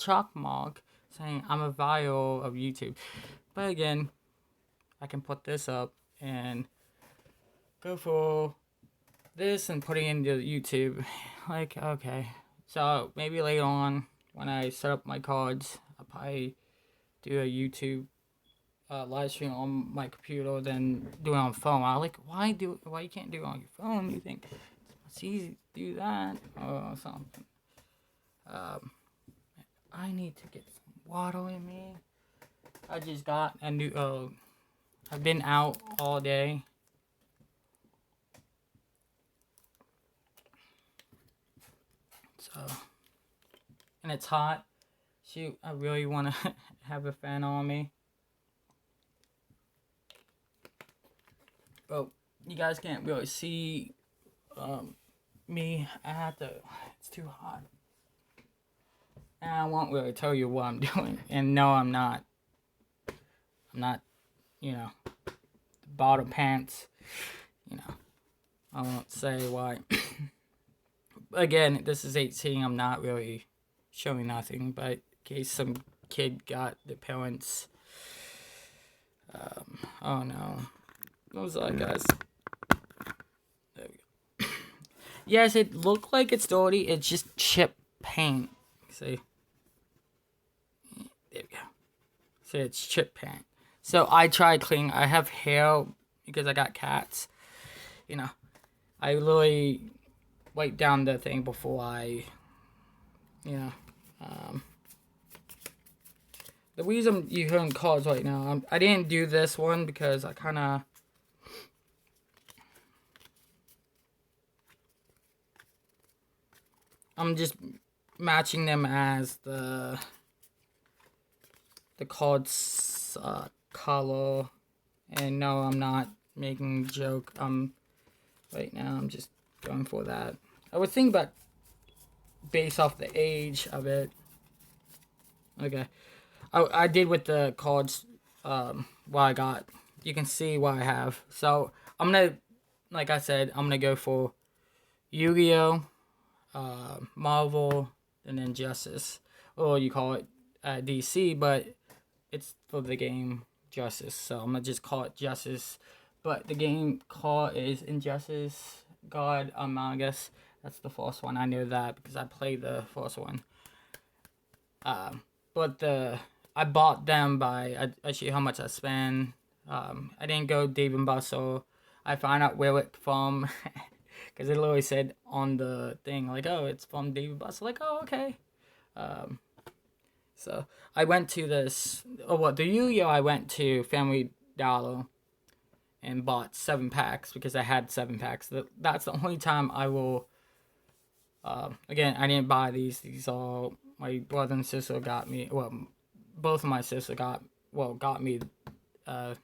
chalk mark saying I'm a viral of YouTube. But again, I can put this up and go for this and put it into YouTube. Like, okay. So maybe later on when I set up my cards, I'll probably do a YouTube live stream on my computer than do it on phone. I like why you can't do it on your phone? You think it's easy to do that or something? I need to get some water in me. I just got a new. I've been out all day. So, and it's hot. Shoot, I really want to have a fan on me. But you guys can't really see me. I have to. It's too hot. And I won't really tell you what I'm doing. And no, I'm not. I'm not, bottom pants. I won't say why. Again, this is 18. I'm not really showing nothing. But in case some kid got the parents. Oh no. What was that, guys? There we go. Yes, it looked like it's dirty. It's just chip paint. See? There we go. So it's chip paint. So I tried cleaning. I have hair because I got cats. I literally wipe down the thing before I, the reason you're hearing calls right now, I didn't do this one because I kind of, I'm just matching them as the cards color, and no, I'm not making a joke. Right now I'm just going for that. I would think about based off the age of it. Okay, I did with the cards. What I got, you can see what I have. So I'm gonna, like I said, I'm gonna go for Yu-Gi-Oh, Marvel, and then Justice, or you call it DC, but it's for the game Justice, so I'm gonna just call it Justice. But the game call is Injustice God Among Us. That's the first one. I know that because I played the first one. But I bought them by I show you how much I spent. I didn't go Dave and Buster. I found out where it from because it literally said on the thing like, oh, it's from Dave and Buster. Like, oh, okay. So I went to the Yu-Gi-Oh! I went to Family Dollar and bought 7 packs because I had 7 packs. That's the only time I will. Again, I didn't buy these. These all my brother and sister got me. Well, both of my sister got me. My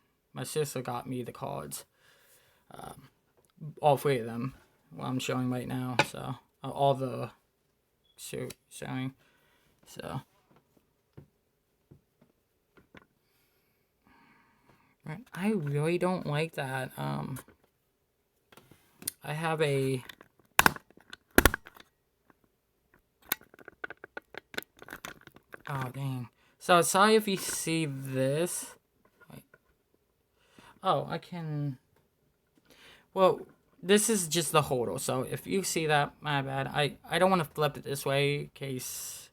sister got me the cards. All 3 of them. What I'm showing right now. So all the showing. So. I really don't like that. I have a. Oh, dang. So, sorry if you see this. Wait. Oh, I can. Well, this is just the holder. So, if you see that, my bad. I don't want to flip it this way in case.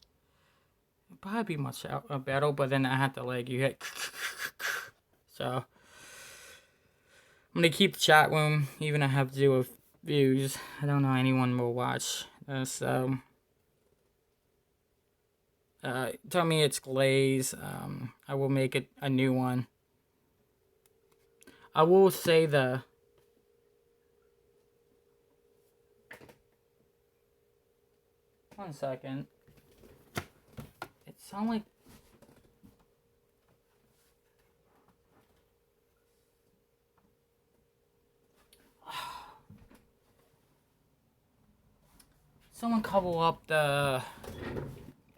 It'd probably be much better, but then I have to, you hit. So, I'm going to keep the chat room, even if I have 0 views. I don't know anyone will watch this, so. Tell me it's glaze. I will make it a new one. I will say the. One second. It sounds like. Someone cover up the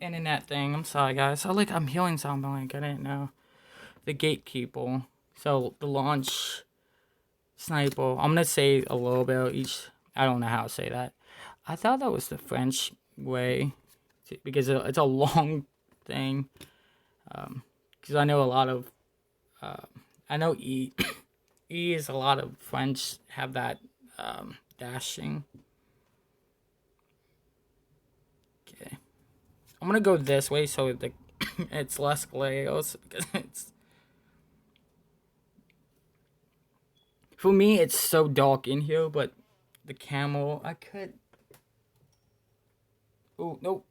internet thing. I'm sorry, guys. I'm hearing something I didn't know. The gatekeeper. So the launch sniper. I'm gonna say a little bit each. I don't know how to say that. I thought that was the French way because it's a long thing. Because I know a lot of, I know E is a lot of French have that dashing. Okay, I'm gonna go this way so the it's less glares because it's for me it's so dark in here, but the camel I could. Oh nope.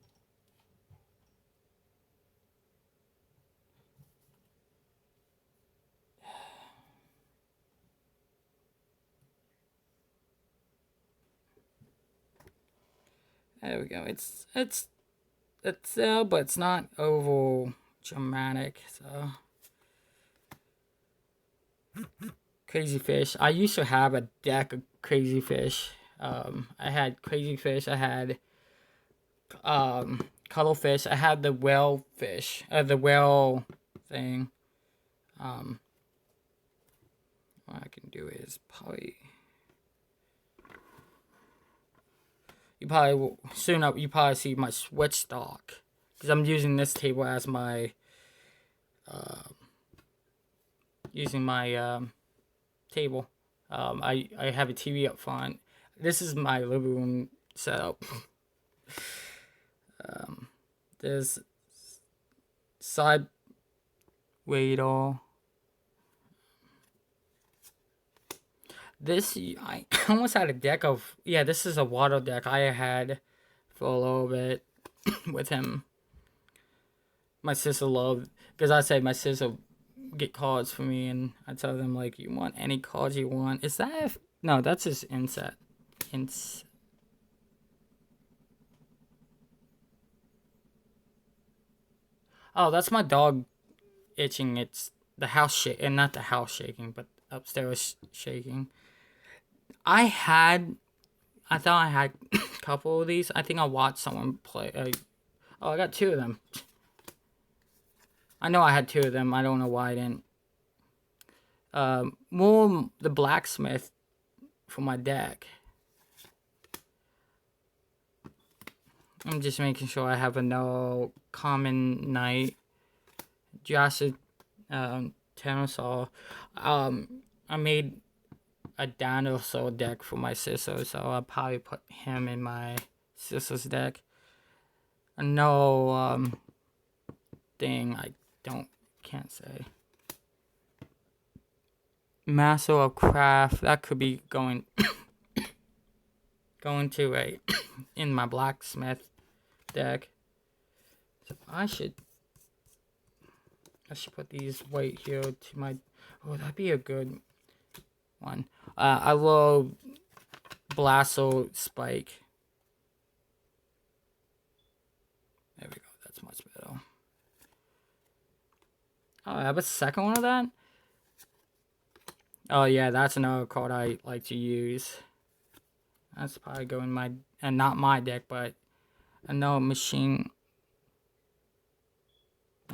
There we go. It's there, but it's not over dramatic. So crazy fish. I used to have a deck of crazy fish. I had crazy fish. I had cuttlefish. I had the whale fish. The whale thing. What I can do is probably. You probably will, soon up. You probably see my switch stock because I'm using this table as my table. I have a TV up front. This is my living room setup. There's side radar. This I almost had a deck of this is a water deck I had for a little bit with him. My sister loved because I said my sister get cards for me and I tell them like you want any cards you want. Is that no? That's his inset. Oh, that's my dog itching. It's the house shake and not the house shaking, but upstairs shaking. I thought I had a couple of these. I think I watched someone play. I got two of them. I know I had two of them. I don't know why I didn't. More the blacksmith for my deck. I'm just making sure I have a no common knight. Joshua Tenosaur. I made a dinosaur deck for my sister, so I'll probably put him in my sister's deck. No thing I can't say. Master of Craft, that could be going to a in my blacksmith deck. So I should put these right here to my. Oh, that'd be a good one. I love Blasto Spike. There we go. That's much better. Oh, I have a second one of that. Oh yeah, that's another card I like to use. That's probably going my and not my deck, but another machine.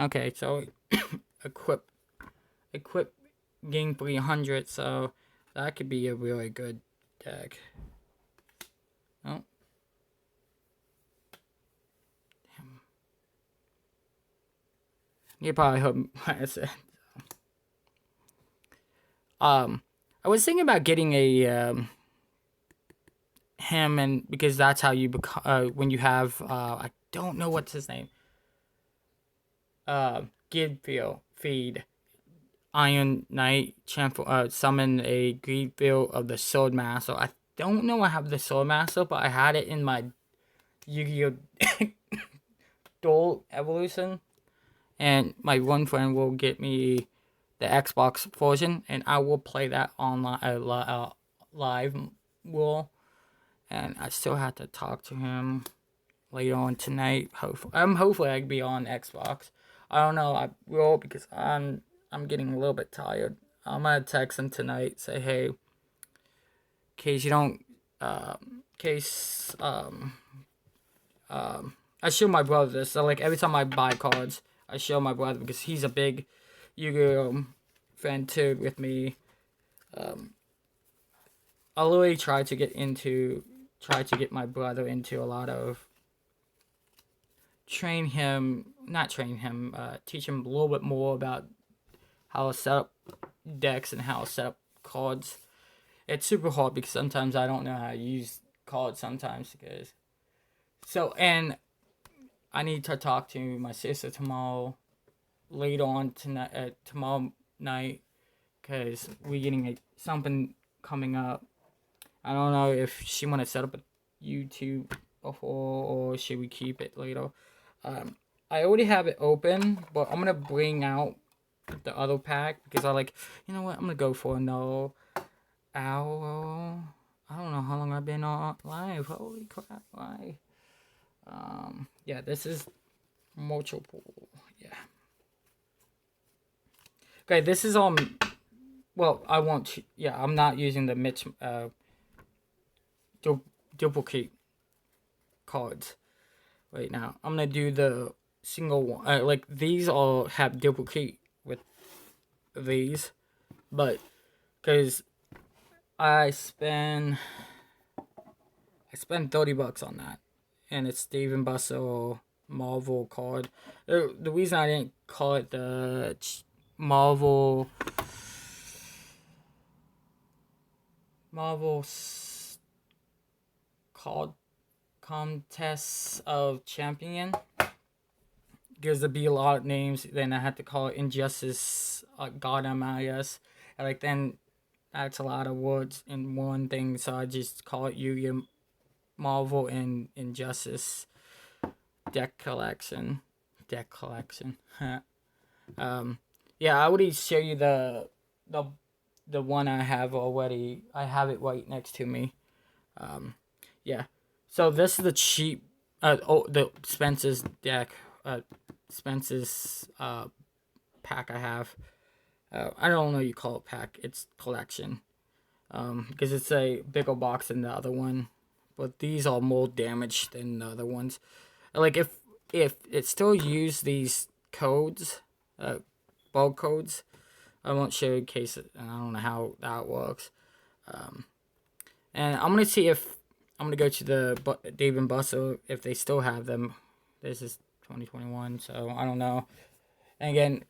Okay, so equip gain 300, so that could be a really good deck. Oh. Damn. You probably heard what I said. I was thinking about getting a him, and because that's how you become when you have I don't know what's his name. Feed. Iron Knight summon a Greedfield of the Sword Master. I don't know I have the Sword Master, but I had it in my Yu-Gi-Oh! Dual Evolution. And my one friend will get me the Xbox version, and I will play that online live. And I still have to talk to him later on tonight. Hopefully I can be on Xbox. I don't know. I will because I'm getting a little bit tired. I'm gonna text him tonight. Say hey. In case you don't. I show my brother this. So like every time I buy cards, I show my brother because he's a big Yu-Gi-Oh fan too with me. I'll really try to get my brother into a lot of train him, not train him, teach him a little bit more about how to set up decks and how to set up cards. It's super hard because sometimes I don't know how to use cards sometimes because so and I need to talk to my sister tomorrow, later on tonight, tomorrow night, because we're getting something coming up. I don't know if she want to set up a YouTube before or should we keep it later. I already have it open, but I'm gonna bring out the other pack because I like. You know what? I'm gonna go for another hour. I don't know how long I've been on live. Holy crap! Live. Yeah, this is multiple. Yeah. Okay, this is on. Well, I won't. Yeah, I'm not using the duplicate cards right now. I'm gonna do the single one. Like these all have duplicate with these, but because I spend $30 on that, and it's Dave and Buster Marvel card. The reason I didn't call it the Marvel card contests of champion, because there'd be a lot of names. Then I had to call it Injustice Gotham, I guess. And like then that's a lot of words in one thing, so I just call it Yu-Gi-Oh! Marvel and Injustice deck collection. Yeah, I already show you the one I have already. I have it right next to me. Yeah. So this is the cheap, the Spence's deck, Spence's pack I have. I don't know you call it pack. It's collection. Because it's a bigger box than the other one, but these are more damaged than the other ones. Like if it still use these codes, bulk codes, I won't show you in case I don't know how that works. And I'm gonna see if I'm gonna go to the Dave and Buster if they still have them. This is 2021, so I don't know. And again,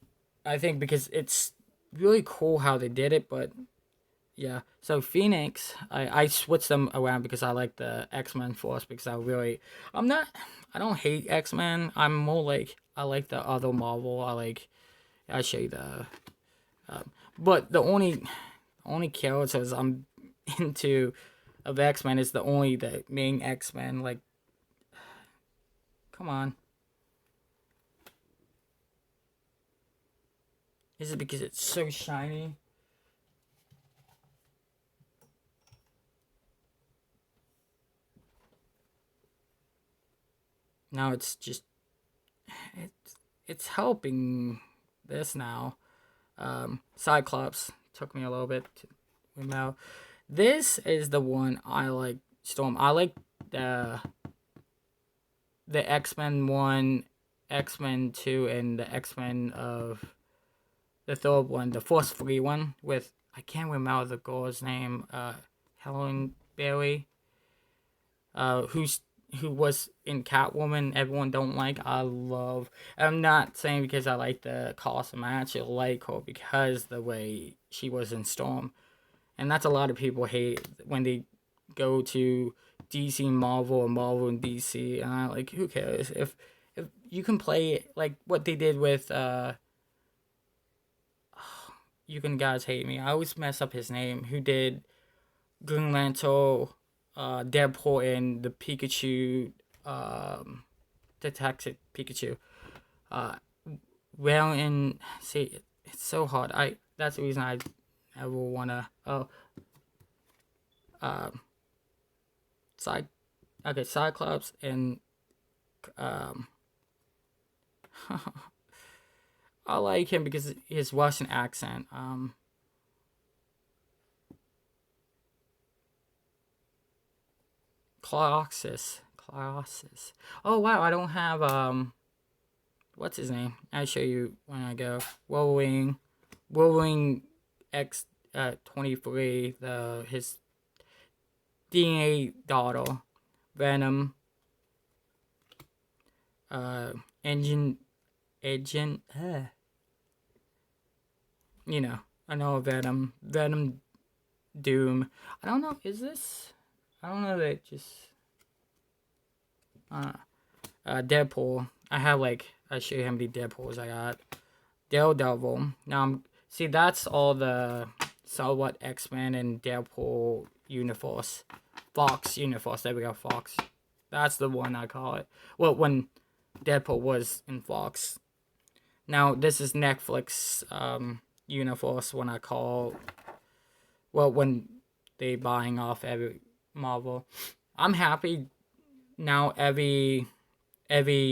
I think because it's really cool how they did it, but yeah. So Phoenix, I switched them around because I like the X-Men Force because I don't hate X-Men. I'm more like I like the other Marvel. I show you the but the only characters I'm into of X-Men is the main X-Men. Like, come on. Is it because it's so shiny? Now it's just it's helping this now. Cyclops took me a little bit to remember. This is the one I like. Storm. I like the X-Men 1, X-Men 2, and the X-Men of the third one, the first free one with I can't remember the girl's name. Helen Berry. Who was in Catwoman. Everyone don't like. I love. I'm not saying because I like the costume. I actually like her because the way she was in Storm, and that's a lot of people hate when they go to DC Marvel or Marvel and DC. And I like who cares if you can play like what they did with you can guys hate me. I always mess up his name. Who did Green Lantern, Deadpool, and the Pikachu, Detective Pikachu. Well, and see, it's so hard. That's the reason I ever wanna. Oh, Cyclops and I like him because his Russian accent. Colossus. Oh wow, I don't have what's his name? I'll show you when I go. Wolverine X 23, his DNA daughter, Venom. engine agent. You know, I know Venom, Doom. I don't know. Is this? I don't know. That just Deadpool. I have like I show you how many Deadpools I got. Daredevil. Now see that's all the somewhat X-Men and Deadpool universe. Fox universe. There we go. Fox. That's the one I call it. Well, when Deadpool was in Fox. Now this is Netflix universe when I call. Well, when they buying off every Marvel. I'm happy now. Every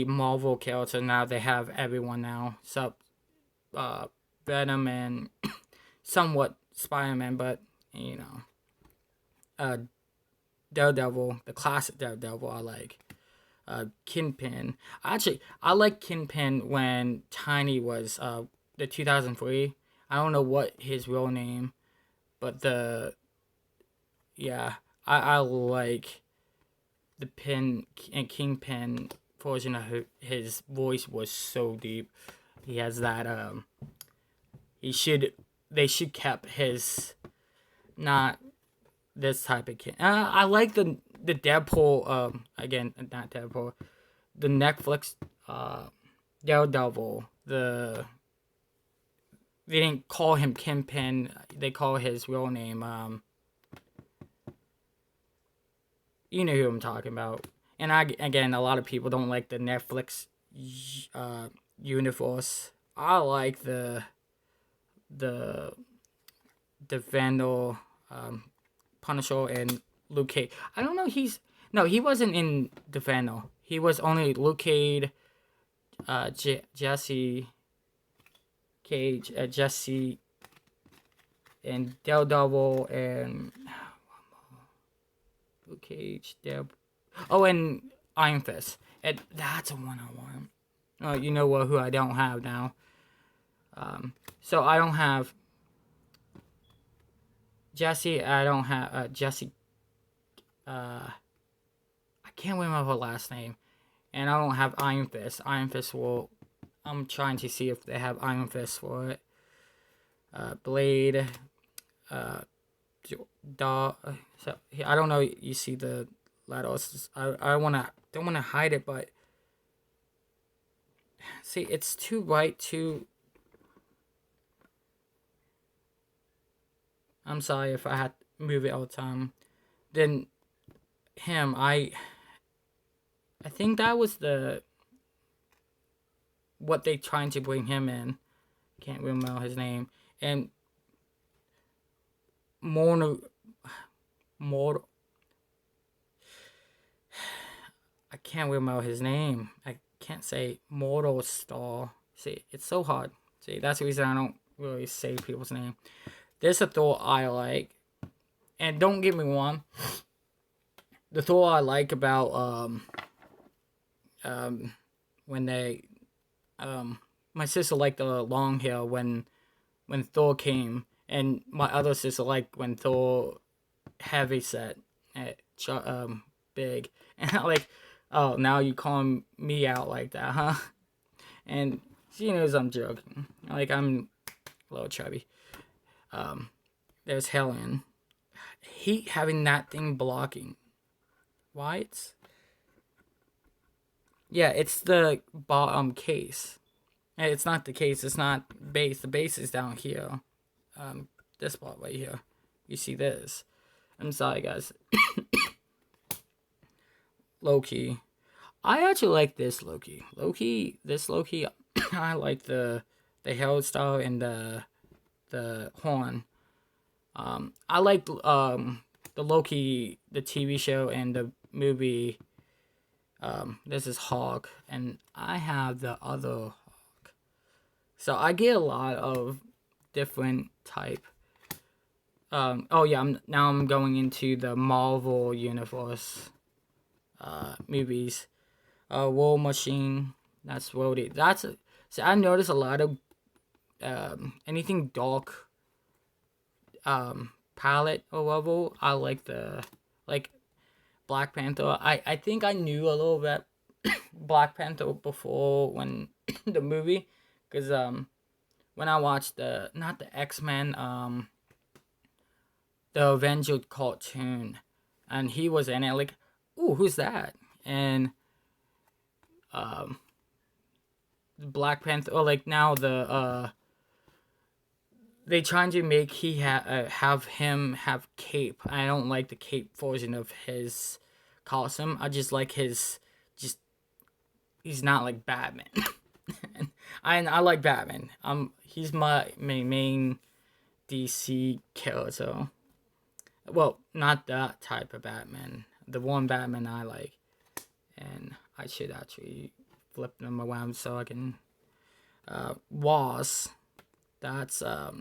Marvel character now they have everyone now. So Venom and somewhat Spider-Man, but you know, Daredevil, the classic Daredevil, I like. Kingpin. Actually, I like Kingpin when Tiny was the 2003. I don't know what his real name, but I like the Pin and Kingpin version of his voice was so deep. He has that they should kept his not this type of kid. I like the Deadpool again not Deadpool, the Netflix Daredevil. They didn't call him Kingpin. They call his real name you know who I'm talking about. And again, a lot of people don't like the Netflix universe. I like the Vandal, Punisher, and Luke Cage. I don't know. He wasn't in the Vandal. He was only Luke Cage, Jesse Cage, Jesse, and Daredevil, and Luke Cage, and Iron Fist. And that's a one I want. Oh, you know what? Who I don't have now. So I don't have Jesse. I don't have Jesse. I can't remember her last name, and I don't have Iron Fist. Iron Fist will. I'm trying to see if they have Iron Fist for it. Blade. So I don't know. You see the letters. I don't wanna hide it, but see it's too bright. I'm sorry if I had to move it all the time. Then him, I think that was what they trying to bring him in. Can't remember his name. And more I can't remember his name. I can't say Mortal Star. See, it's so hard. See, that's the reason I don't really say people's name. There's a Thor I like. And don't get me wrong. The Thor I like about when they my sister liked the long hair when Thor came, and my other sister liked when Thor heavy set big, and I like, oh, now you calling me out like that, huh? And she knows I'm joking. Like, I'm a little chubby. There's Helen. Hate having that thing blocking. Why? It's the bottom case. It's not the case. It's not base. The base is down here. This part right here. You see this. I'm sorry, guys. Loki. I actually like this Loki. This Loki, I like the hairstyle and the horn. I like the Loki, the TV show and the movie. This is Hawk, and I have the other Hawk. So I get a lot of different type. I'm going into the Marvel Universe movies. War Machine. That's Rhodey. So I noticed a lot of anything dark palette or level. I like Black Panther. I think I knew a little bit Black Panther before when the movie, because when I watched the not the X-Men the Avenger cartoon, and he was in it. Like, ooh, who's that? And um, Black Panther. Or like now they trying to make have him have cape. I don't like the cape version of his costume. I just like his just he's not like Batman. I like Batman. He's my main DC character. Well, not that type of Batman. The one Batman I like, and I should actually flip them around so I can. Was that's a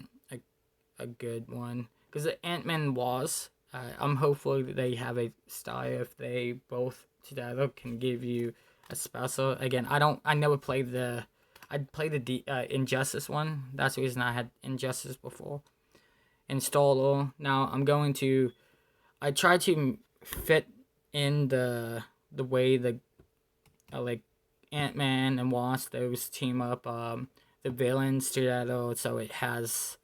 good one because the Ant-Man was. I'm hopeful that they have a style if they both together can give you a special. Again, I never played the. I played the Injustice one. That's the reason I had Injustice before. Installer. Now I'm going to. I try to fit in the way the like Ant-Man and Wasp those team up the villains together, so it has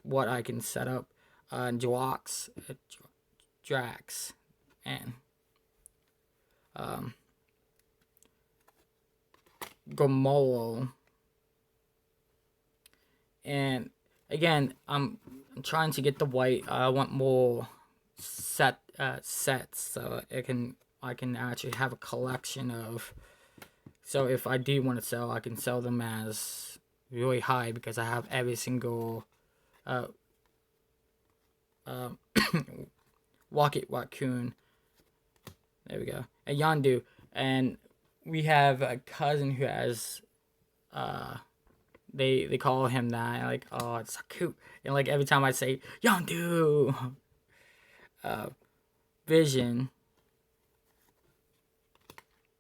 what I can set up. Drax, and um, Gamora, and again, I'm trying to get the white. I want more sets so I can actually have a collection of. So if I do want to sell, I can sell them as really high because I have every single uh, uh, Rocket Raccoon. There we go. A Yondu. And we have a cousin who has they call him that. Like, oh, it's so cute. And like every time I say Yondu, Vision,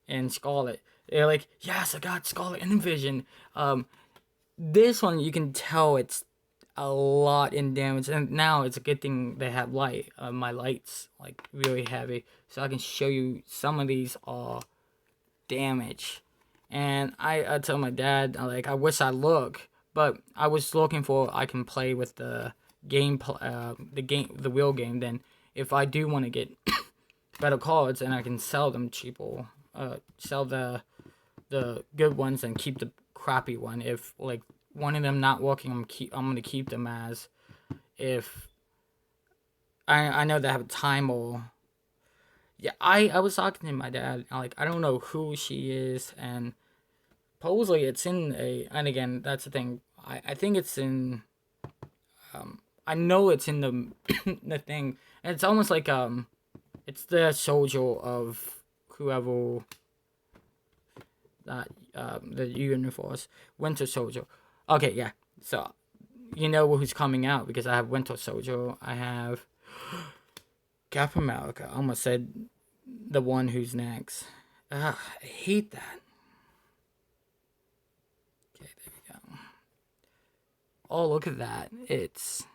and Scarlet, they're like, yes, I got Scarlet and Vision. This one you can tell it's a lot in damage, and now it's a good thing they have light. My light's like really heavy, so I can show you some of these are damage. And I tell my dad, like, I wish I look, but I was looking for I can play with the the wheel game. Then if I do want to get better cards, and I can sell them cheaper, sell the good ones and keep the crappy one. If like one of them not working, I'm gonna keep them as if I know they have a timer. Yeah, I was talking to my dad. Like, I don't know who she is, and supposedly it's in a. And again, that's the thing. I think it's in. I know it's in the the thing, and it's almost like it's the soldier of whoever that the universe, Winter Soldier. Okay, yeah. So you know who's coming out because I have Winter Soldier. I have Captain America. I almost said the one who's next. I hate that. Okay, there we go. Oh, look at that. It's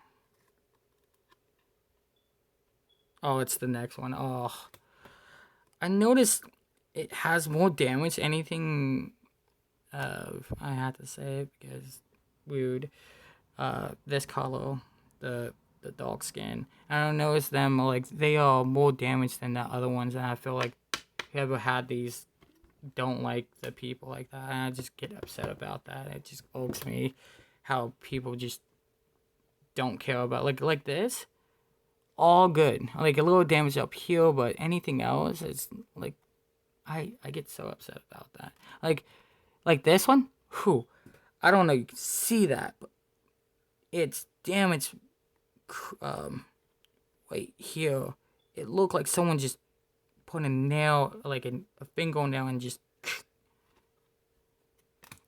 it's the next one. Oh, I noticed it has more damage. Anything I had to say it because weird. This color, the dog skin. I don't notice them like they are more damaged than the other ones, and I feel like whoever had these don't like the people like that, and I just get upset about that. It just bugs me how people just don't care about like this. All good, like a little damage up here, but anything else, it's like I get so upset about that. Like this one, whew, I don't know. You can see that, but it's damaged. Right here, it looked like someone just put a nail, like a finger nail, and just.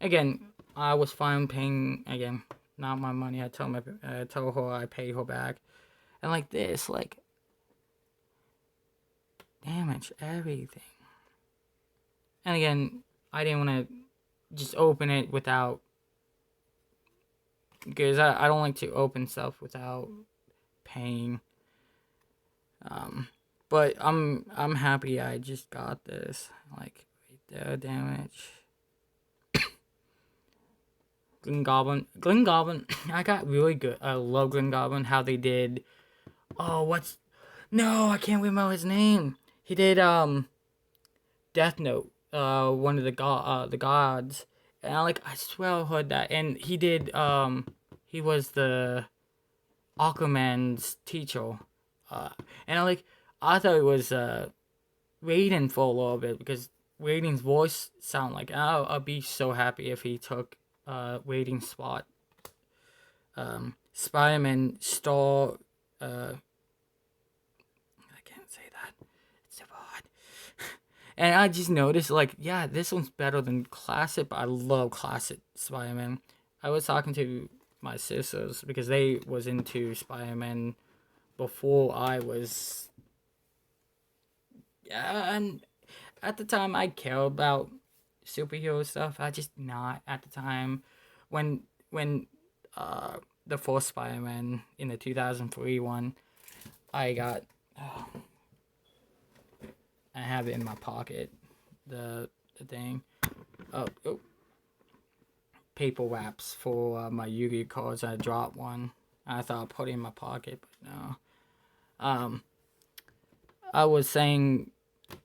Again, I was fine paying again, not my money. I told her I paid her back, and like this, like damage everything. And again, I didn't want to just open it without because I don't like to open stuff without paying. But I'm happy I just got this. Like right there, damage. Green Goblin. Green Goblin. I got really good. I love Green Goblin. How they did. Oh, what's. No, I can't remember his name. He did Death Note. One of the gods. And I swear I heard that. And he did he was the Aquaman's teacher. And I thought it was Raiden for a little bit because Raiden's voice sound like I'll be so happy if he took Raiden's spot. Spider-Man Star. I can't say that. It's so hard. And I just noticed, yeah, this one's better than classic, but I love classic Spider-Man. I was talking to my sisters because they was into Spider-Man before I was. Yeah, and at the time I care about superhero stuff. I just not at the time when the first Spider-Man in the 2003 one, I got. I have it in my pocket. The thing. Oh, paper wraps for my Yu-Gi-Oh cards. I dropped one. I thought I'd put it in my pocket, but no. I was saying,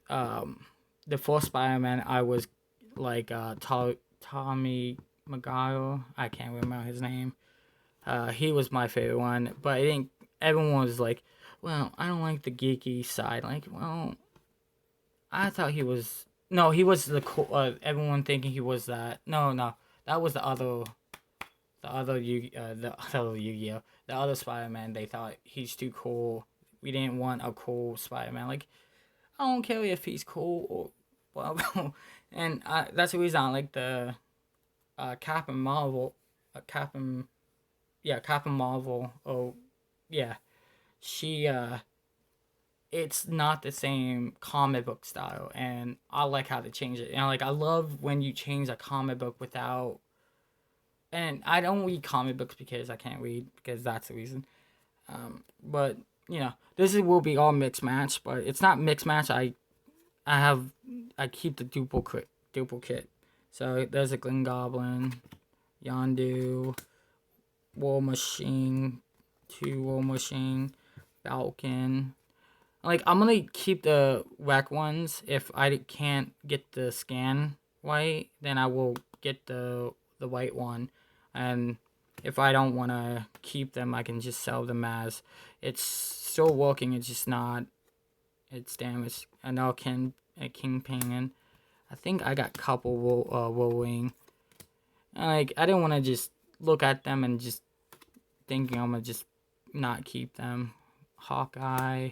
the first Spider-Man, I was Tommy Maguire. I can't remember his name. He was my favorite one, but I think everyone was like, well, I don't like the geeky side. Well, I thought he was. No, he was the cool. Everyone thinking he was that. No, that was the other Yu-Gi-Oh, the other Spider-Man. They thought he's too cool. We didn't want a cool Spider-Man. I don't care if he's cool or well, and that's the reason I like the Captain Marvel. Captain Marvel. Oh, yeah, she it's not the same comic book style, and I like how they change it. And I love when you change a comic book without. And I don't read comic books because I can't read, because that's the reason. But will be all mixed match, but it's not mixed match. I keep the duplicate. So there's a Green Goblin, Yondu, War Machine, 2 War Machine, Falcon. I'm gonna keep the wreck ones. If I can't get the scan white, then I will get the white one. And if I don't want to keep them, I can just sell them as it's still working. It's just not. It's damaged. I know Kingpin. And I think I got couple Wolverine. I didn't want to just look at them and just thinking I'm gonna just not keep them. Hawkeye,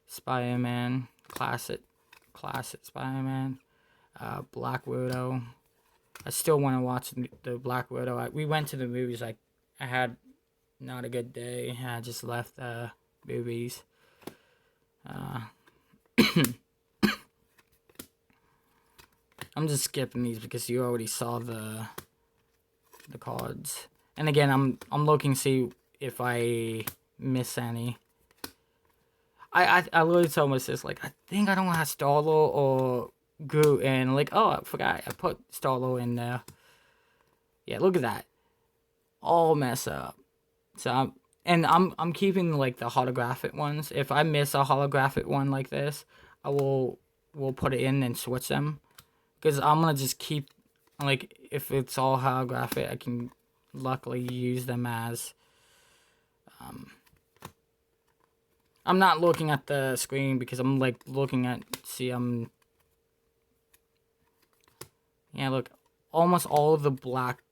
Spider-Man, classic Spider-Man, Black Widow. I still want to watch the Black Widow. We went to the movies. I had not a good day. I just left the movies. I'm just skipping these because you already saw the cards. And again, I'm looking to see if I miss any. I literally told my sis, I think I don't have Star-Lord or Groot, and I forgot I put Star-Lord in there. Yeah, look at that. All mess up. So I'm keeping the holographic ones. If I miss a holographic one like this, I will put it in and switch them. Because I'm gonna just keep if it's all holographic, I can luckily use them as I'm not looking at the screen because I'm looking at yeah, look, almost all of the Black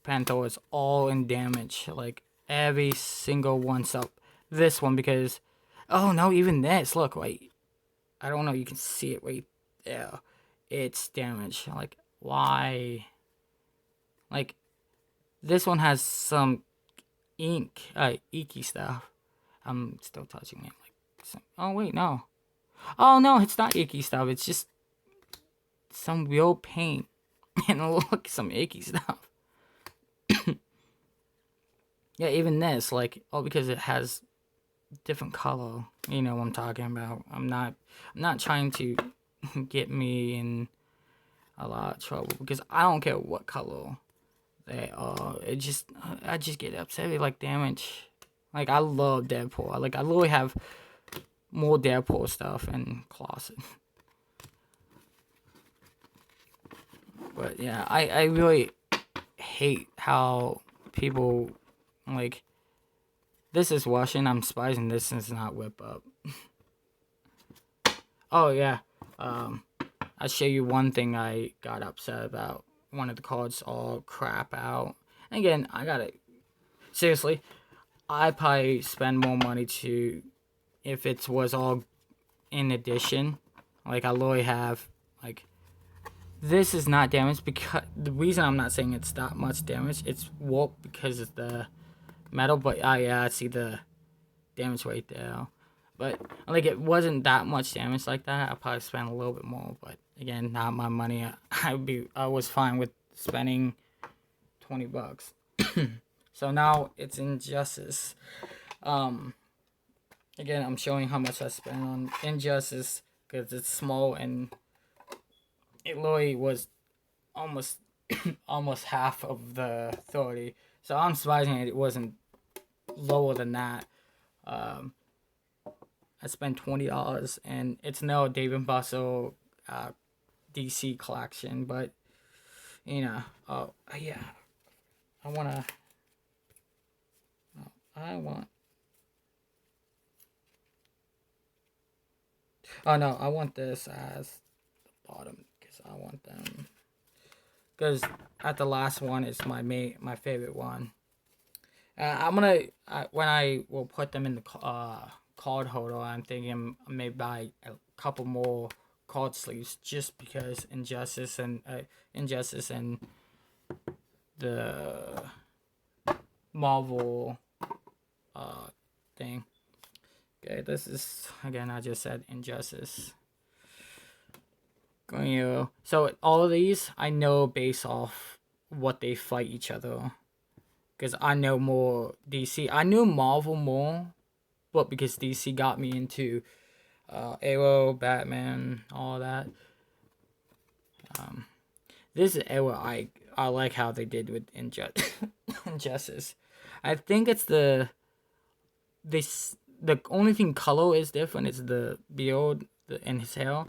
Panther is all in damage. Every single one's up. This one because oh no, even this, look, wait. I don't know, you can see it right there. It's damaged. Why? This one has some inky stuff. I'm still touching it. Oh wait, no. Oh no, it's not icky stuff. It's just some real paint. And look, some icky stuff. Yeah, even this, because it has different color. You know what I'm talking about. I'm not trying to get me in a lot of trouble because I don't care what color they are. I just get upset with like damage. Like I love Deadpool. I literally have more Deadpool stuff in closet. But yeah, I really hate how people like this is Russian. I'm spicing this is not whip up. Oh yeah. I'll show you one thing I got upset about. One of the cards all crap out. And again, I gotta seriously. I probably spend more money to if it was all in addition. Like I literally have like this is not damaged because the reason I'm not saying it's that much damage, it's warped because of the metal. But yeah, I see the damage right there. But like it wasn't that much damage like that. I probably spent a little bit more, but again, not my money. I was fine with spending $20. So now it's Injustice. Again, I'm showing how much I spent on Injustice because it's small and it literally was almost almost half of the 30. So I'm surprised it wasn't lower than that. I spent $20 and it's no Dave and Buster's DC collection, but you know, yeah, I wanna, I want. Oh no, I want this as the bottom because I want them. Because at the last one is my favorite one. I'm gonna when I will put them in the card holder. I'm thinking I may buy a couple more card sleeves just because Injustice and the Marvel thing. Okay, this is again. I just said Injustice. So all of these I know based off what they fight each other. Because I know more DC. I knew Marvel more, but because DC got me into Arrow, Batman, all that. This is Arrow. I like how they did with Injustice. I think it's the only thing color is different is the beard and his hair.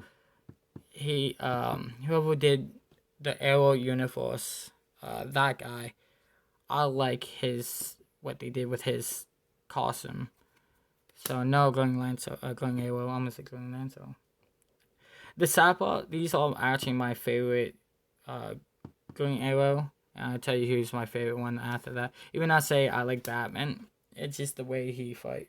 He whoever did the Arrow universe, that guy. I like what they did with his costume. So no Green Arrow, almost a Green Lantern. The Sapper, these are actually my favorite Green Arrow. And I'll tell you who's my favorite one after that. Even I say I like Batman, it's just the way he fight.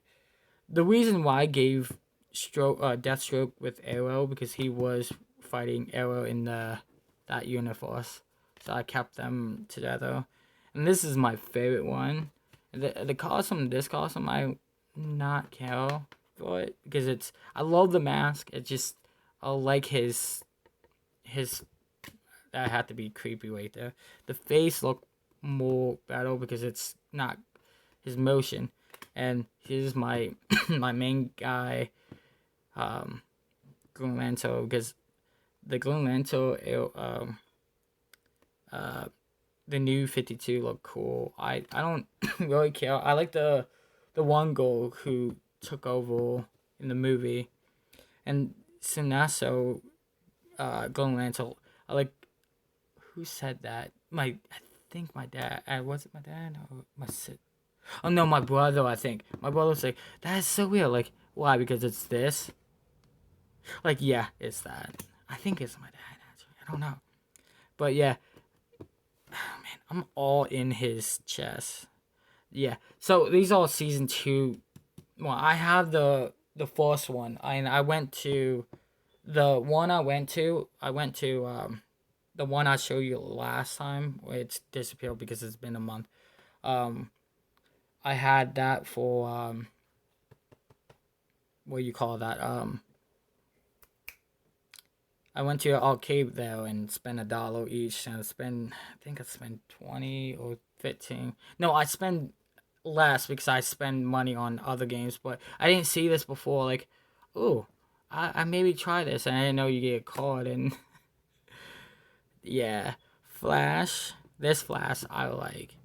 The reason why I gave Deathstroke with Arrow because he was fighting Arrow in that universe. So I kept them together. And this is my favorite one. The costume, this costume, I not care for it because I love the mask. It just I like his that had to be creepy right there. The face looked more better because it's not his motion. And here's my my main guy, Green Lantern, because the Green Lantern, the new 52 look cool. I don't really care. I like the one girl who took over in the movie, and Sinaso, Green Lantern. I like who said that. I think my dad. Was it my dad or my sis? Oh no, my brother. I think my brother's like that is so weird. Like why? Because it's this. Like yeah, it's that. I think it's my dad. Actually, I don't know, but yeah. Man, I'm all in his chest. Yeah. So these are season 2. Well, I have the first one. I went to the one I went to. I went to the one I showed you last time. It's disappeared because it's been a month. I had that for what do you call that? I went to an arcade there and spent $1 each, and I think I spent 20 or 15. No, I spent less because I spend money on other games, but I didn't see this before. Like, ooh, I maybe try this, and I didn't know you get a card. And yeah, Flash. This Flash I like.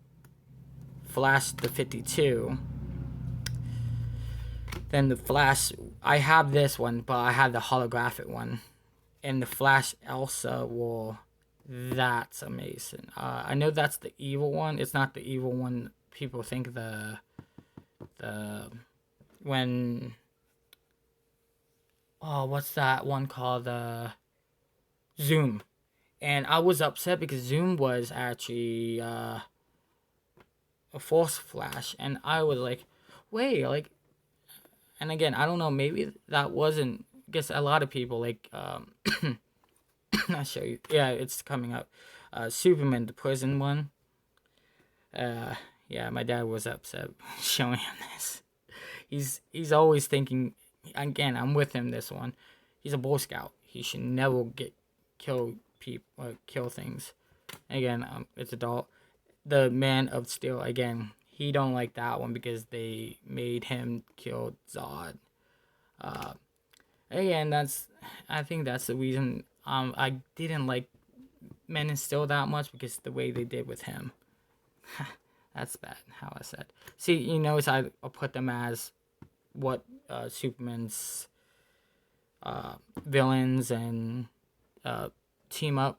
Flash the 52. Then the Flash, I have this one, but I have the holographic one. And the Flash Elsa War, that's amazing. I know that's the evil one. It's not the evil one people think the when what's that one called, Zoom. And I was upset because Zoom was actually a Force Flash, and I was like, wait, like, and again, I don't know, maybe that wasn't. I guess a lot of people like I'll show you. Yeah, it's coming up. Superman, the prison one. Yeah, my dad was upset showing him this. He's always thinking. Again, I'm with him this one. He's a Boy Scout. He should never kill people or kill things. Again, it's adult. The Man of Steel. Again, he don't like that one because they made him kill Zod. Again, I think that's the reason I didn't like Men of Steel that much, because the way they did with him. That's bad, how I said. See, you notice I put them as what Superman's villains and team up.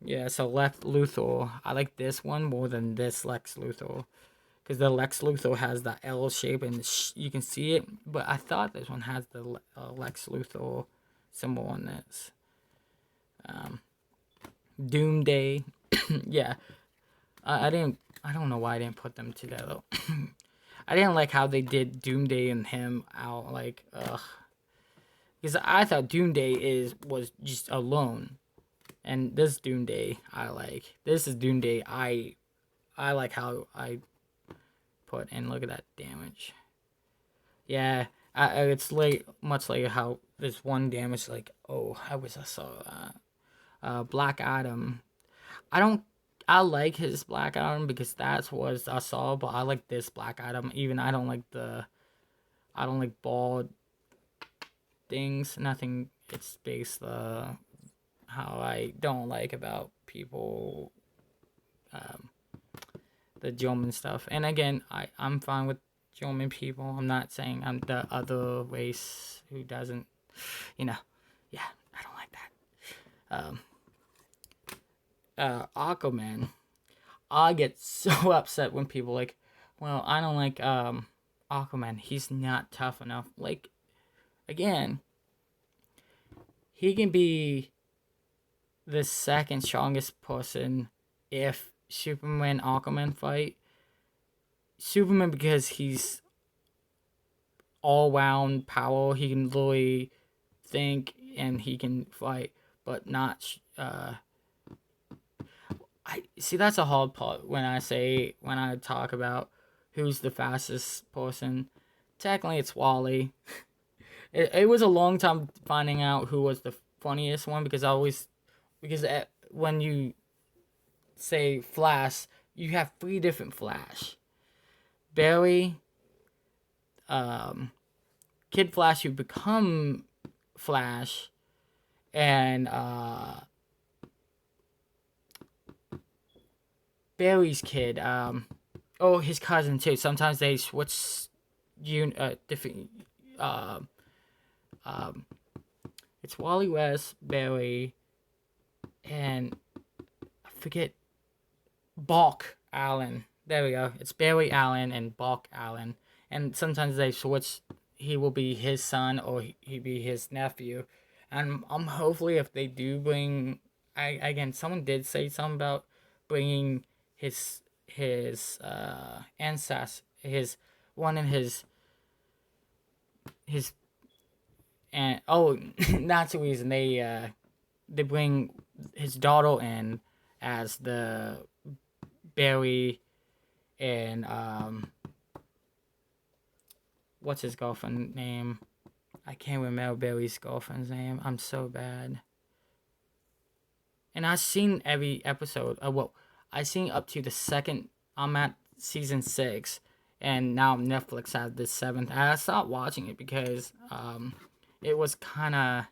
Yeah, so Lex Luthor, I like this one more than this Lex Luthor. Because the Lex Luthor has that L shape and you can see it. But I thought this one has the Lex Luthor symbol on this. Doomsday. Yeah. I don't know why I didn't put them together. I didn't like how they did Doomsday and him out. Like, ugh. Because I thought Doomsday was just alone. And this Doomsday, I like. This is Doomsday. I like how I put, and look at that damage. Yeah, it's like much like how this one damage. Like, oh, I wish I saw that. Black Adam. I like his Black Adam because that's what I saw, but I like this Black Adam. Even I don't like bald things. Nothing. It's based how I don't like about people, the German stuff. And again, I'm fine with German people. I'm not saying I'm the other race who doesn't, yeah, I don't like that. Aquaman, I get so upset when people like, well, I don't like Aquaman. He's not tough enough. Like, again, he can be the second strongest person if Superman Aquaman fight. Superman, because he's all round power, he can literally think and he can fight, but not. I see, that's a hard part when I talk about who's the fastest person. Technically, it's Wally. It was a long time finding out who was the funniest one because when you say Flash, you have 3 different Flash. Barry, Kid Flash who become Flash, and Barry's kid. His cousin too. Sometimes they switch different. It's Wally West, Barry, and I forget, Balk Allen. There we go. It's Barry Allen and Balk Allen. And sometimes they switch. He will be his son or he be his nephew. And hopefully if they do bring, again, someone did say something about bringing his ancestor, and that's the reason they bring his daughter in as the Barry and what's his girlfriend name? I can't remember Barry's girlfriend's name. I'm so bad. And I've seen every episode. I've seen up to the second. I'm at season 6, and now Netflix has the 7th. I stopped watching it because it was kind of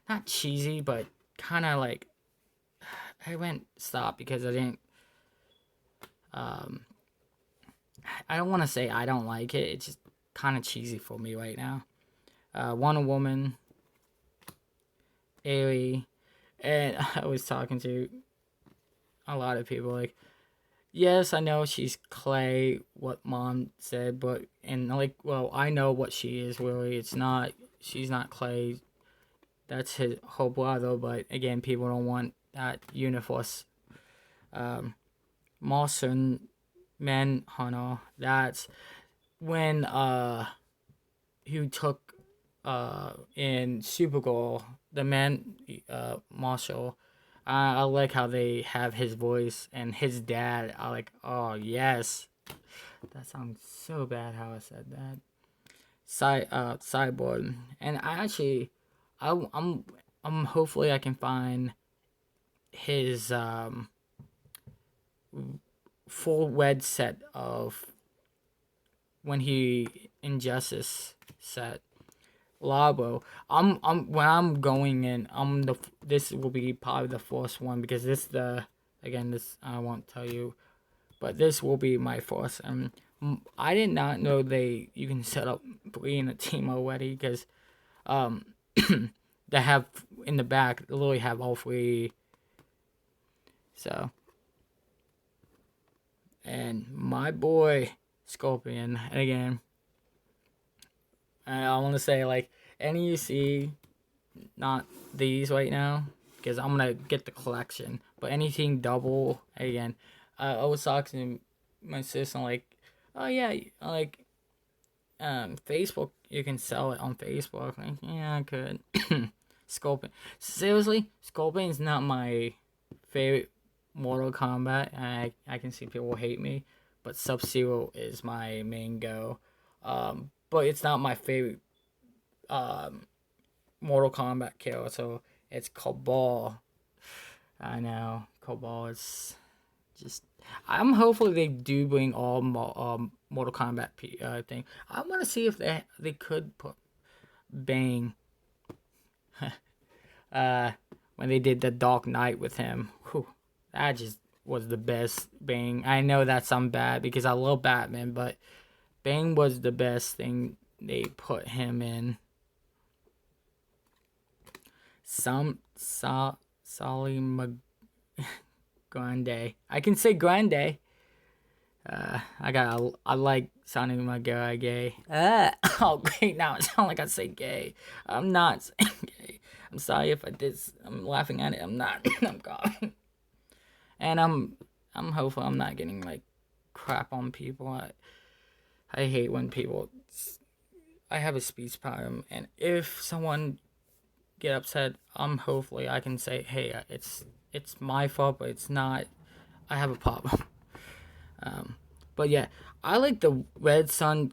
not cheesy, but kind of like I went stop because I didn't. Um, I don't want to say I don't like it. It's just kind of cheesy for me right now. Wonder Woman, Ailey, and I was talking to a lot of people like, yes, I know she's Clay, what Mom said, but and like, well, I know what she is really. It's not, she's not Clay. That's her brother, but again, people don't want that universe. Martian Manhunter. That's when who took in Supergirl, the man Marshall. I like how they have his voice and his dad. I like, oh yes, that sounds so bad how I said that. Cyborg, and I actually, I'm hopefully I can find his full red set of when he Injustice set Labo. I'm when I'm going in, this will be probably the first one because this I won't tell you, but this will be my first. And I did not know you can set up 3 in a team already because they have in the back they literally have all 3. So and my boy Scorpion, and again, I want to say like any you see, not these right now because I'm gonna get the collection. But anything double again, I was talking to my sister like, oh yeah, like Facebook, you can sell it on Facebook. Like, yeah, I could. Scorpion, seriously, Scorpion's not my favorite Mortal Kombat. I can see people hate me, but Sub-Zero is my main go. But it's not my favorite Mortal Kombat kill, so it's Cabal. I know Cabal is just. I'm hopefully they do bring all Mortal Kombat thing. I want to see if they could put Bang. When they did the Dark Knight with him, whew, that just was the best Bang. I know that sounds bad because I love Batman, but Bang was the best thing they put him in. Sally Grande. I can say Grande. I like sounding my gay. Oh great, now it sounds like I say gay. I'm not saying gay. I'm sorry if I did. I'm laughing at it. I'm not. I'm coughing. And I'm hopeful I'm not getting like crap on people. I hate when people. I have a speech problem, and if someone get upset, hopefully I can say, hey, it's my fault, but it's not. I have a problem. But yeah, I like the Red Sun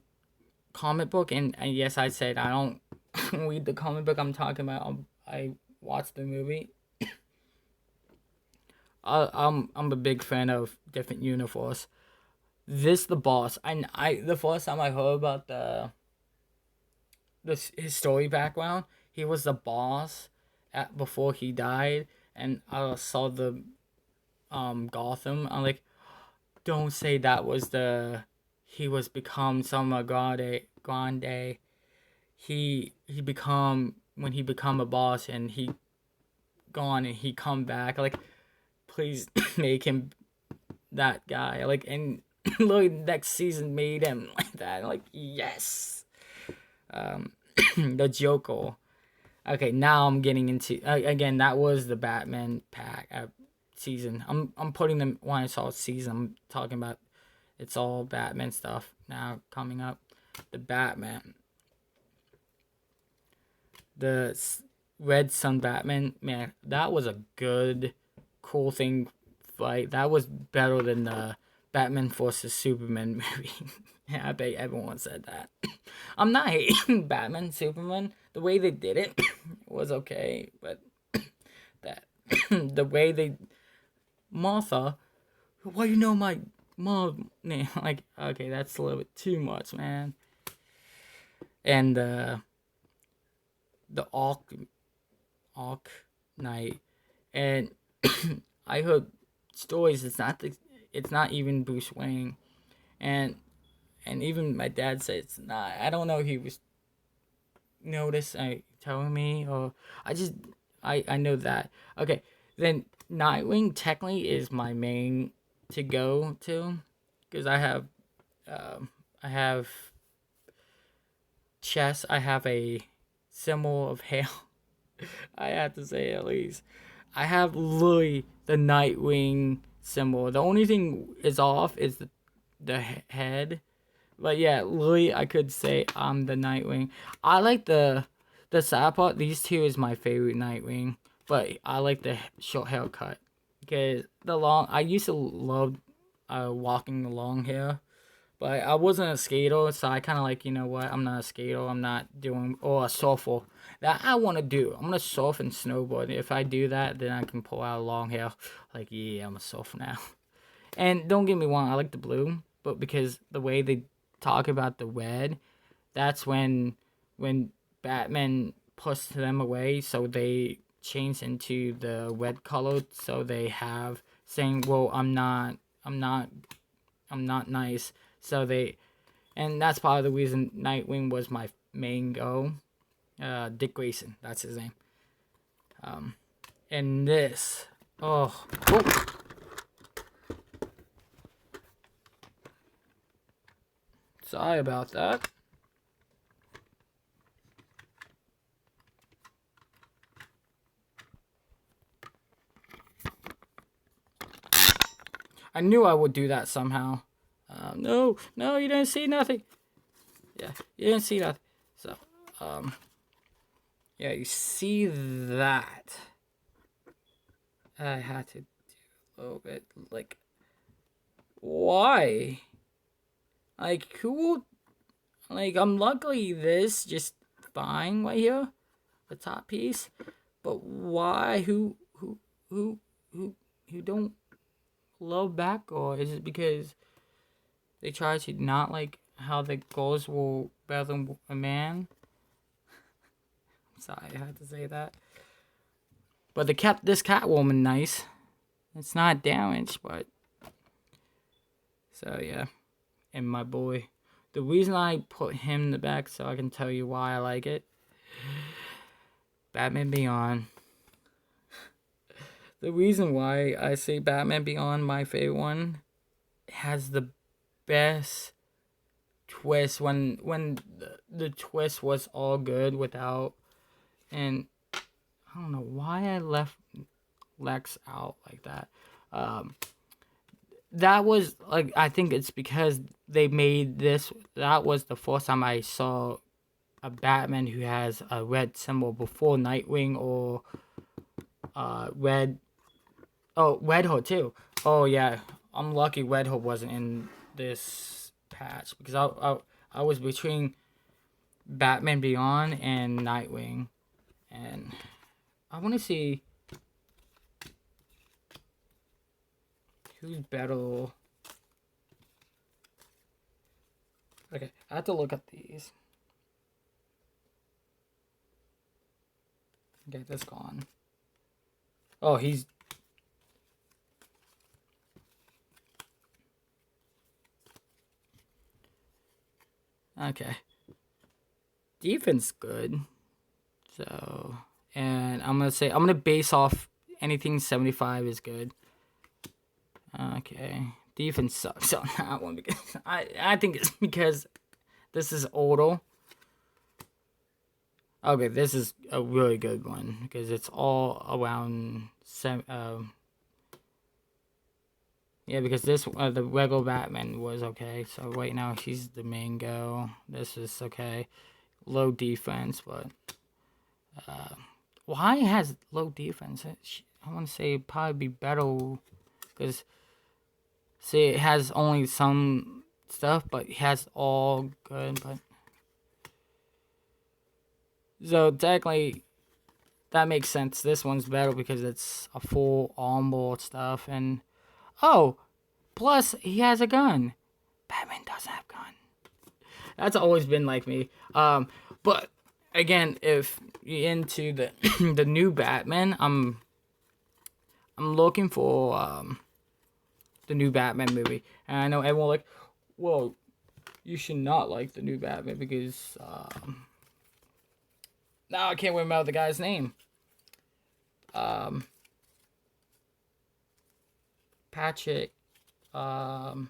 comic book, and yes, I said I don't read the comic book I'm talking about. I watched the movie. I'm a big fan of different universe. The boss. I the first time I heard about his story background, he was the boss before he died, and I saw the Gotham. I'm like, don't say that was he was become some grande. He become when he become a boss and he gone and he come back. Like, please make him that guy. Like, and literally next season made him like that. Like, yes. The Joker. Okay, now I'm getting into again. That was the Batman pack season. I'm putting them when I saw season. I'm talking about it's all Batman stuff now coming up. The Batman, the Red Sun Batman. Man, that was a good, cool thing fight. That was better than the Batman vs Superman movie. Yeah, I bet everyone said that. I'm not hating Batman, Superman. The way they did it was okay, but that the way they Martha, well, you know my mom, like, okay, that's a little bit too much, man. And the Arc Knight, and I heard stories. It's not even Bruce Wayne, and even my dad said it's not. I don't know if he was telling me, or I know that. Okay, then Nightwing technically is my main to go to, because I have chess. I have a symbol of hell. I have to say, at least I have literally the Nightwing symbol. The only thing is off is the head. But yeah, literally, I could say I'm the Nightwing. I like the sad part. These two is my favorite Nightwing, but I like the short haircut, because the long. I used to love walking the long hair, but I wasn't a skater, so I kind of like, you know what? I'm not a skater. I'm not doing, or a surfer. That I want to do. I'm gonna surf and snowboard. If I do that, then I can pull out long hair. Like, yeah, I'm a surfer now. And don't get me wrong, I like the blue, but because the way they talk about the red, that's when Batman pushed them away, so they changed into the red color. So they have saying, "Well, I'm not nice." So they, and that's part of the reason Nightwing was my main go. Dick Grayson, that's his name. And this, oh, oh. Sorry about that. I knew I would do that somehow. No, you didn't see nothing. Yeah, you didn't see that. So, yeah, you see that. I had to do a little bit, like, why? Like, cool. Like, I'm luckily this just fine right here, the top piece. But why? Who, who don't love back, or is it because they try to not like how the girls will better than a man? I'm sorry, I had to say that. But they kept this Catwoman nice. It's not damaged, but so yeah. And my boy, the reason I put him in the back, so I can tell you why I like it. Batman Beyond. The reason why I say Batman Beyond my favorite one, has the best twist when the twist was all good without, and I don't know why I left Lex out like that. That was like, I think it's because they made this. That was the first time I saw a Batman who has a red symbol before Nightwing or Red. Oh, Red Hood too. Oh yeah, I'm lucky Red Hood wasn't in this patch, because I was between Batman Beyond and Nightwing, and I want to see who's better. Okay, I have to look at these. Okay, that's gone. Oh, he's. Okay. Defense good. So, and I'm gonna base off anything 75 is good. Okay. Defense sucks on that one, because I think it's because this is auto. Okay, this is a really good one, because it's all around yeah, because this the regular Batman was okay. So right now she's the main go. This is okay. Low defense, but why has low defense? I want to say it'd probably be better, because see, it has only some stuff, but it has all good. But so technically, that makes sense. This one's better because it's a full armor stuff. And oh, Plus, he has a gun. Batman doesn't have a gun. That's always been like me. But again, if you're into the the new Batman, I'm looking for the new Batman movie. And I know everyone like, well, you should not like the new Batman because now I can't remember the guy's name. Patchett. Not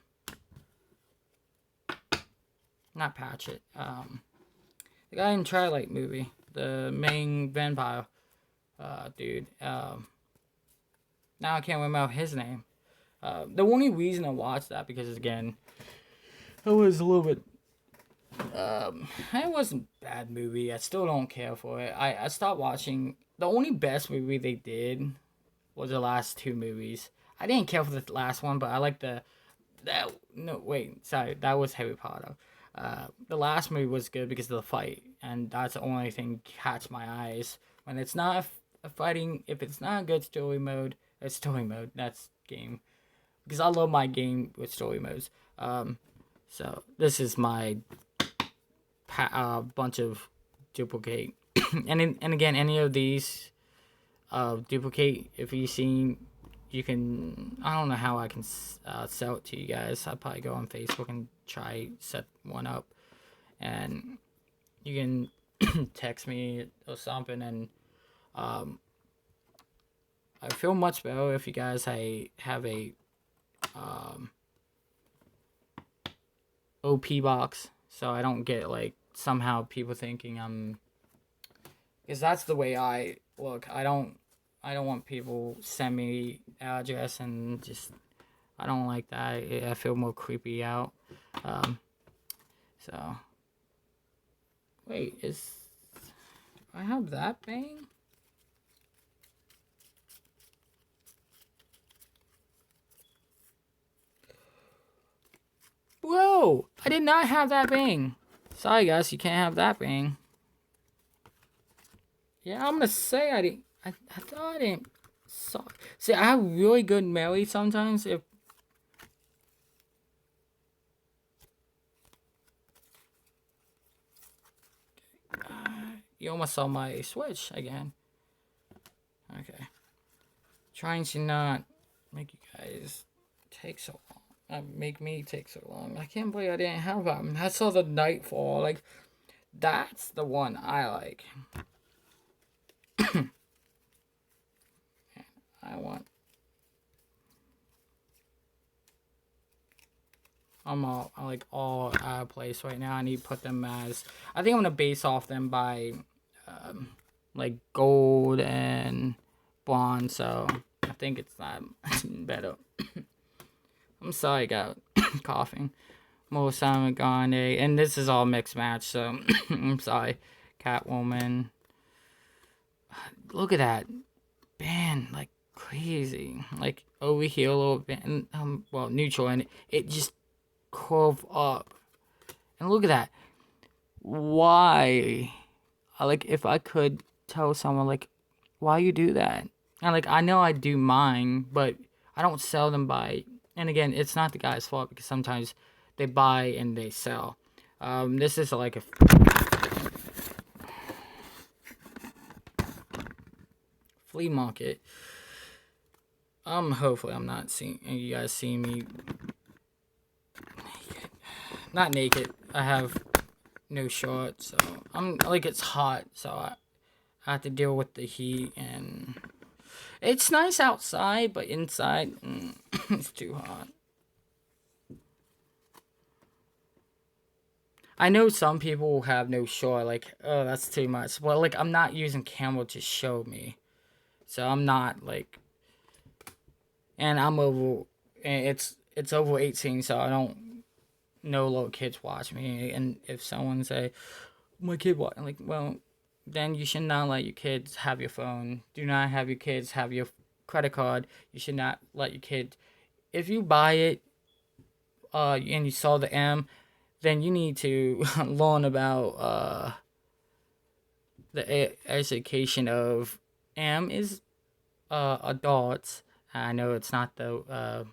Patchett. The guy in Twilight movie, the main vampire dude. Now I can't remember his name. The only reason I watched that because again, it was a little bit. It wasn't a bad movie. I still don't care for it. I stopped watching. The only best movie they did was the last two movies. I didn't care for the last one, but I like that. No, wait, sorry, that was Harry Potter. The last movie was good because of the fight, and that's the only thing catch my eyes. When it's not a fighting, if it's not a good story mode, it's story mode. That's game because I love my game with story modes. So this is my bunch of duplicate, and again, any of these duplicate. If you seen, you can. I don't know how I can sell it to you guys. I'll probably go on Facebook and try set one up, and you can text me or something. And I feel much better if you guys have a OP box, so I don't get like somehow people thinking I'm. Because that's the way I look. I don't want people send me address and just. I don't like that. I feel more creepy out. So. Wait, I have that bang? Whoa! I did not have that bang. Sorry, guys, you can't have that bang. Yeah, I'm gonna say I didn't. I thought I didn't. See, I have really good memory sometimes. If you almost saw my switch again. Okay. Trying to not make you guys take so long. Make me take so long. I can't believe I didn't have them. I saw the Nightfall. Like, that's the one I like. I want. I'm all out of place right now. I need to put them as. I think I'm gonna base off them by, like gold and bronze. So I think it's not better. I'm sorry, I got coughing. Mo Simon Gandhi, and this is all mixed match. So I'm sorry, Catwoman. Look at that band, like crazy, like over here a little bit, and well, neutral, and it just curve up. And look at that. Why? Like, if I could tell someone, like, why you do that? And, like, I know I do mine, but I don't sell them by. And again, it's not the guy's fault because sometimes they buy and they sell. This is like a. Flea market. Hopefully I'm not seeing you guys see me naked. Not naked. I have no shorts, so I'm like it's hot, so I have to deal with the heat, and it's nice outside, but inside it's too hot. I know some people will have no short, like, oh, that's too much. Well, like, I'm not using camera to show me, so I'm not like, and I'm over, and it's over 18, so I don't. No little kids watch me, and if someone say, "My kid watch," I'm like, well, then you should not let your kids have your phone. Do not have your kids have your credit card. You should not let your kids. If you buy it, and you saw the M, then you need to learn about the education of M is adults. I know it's not the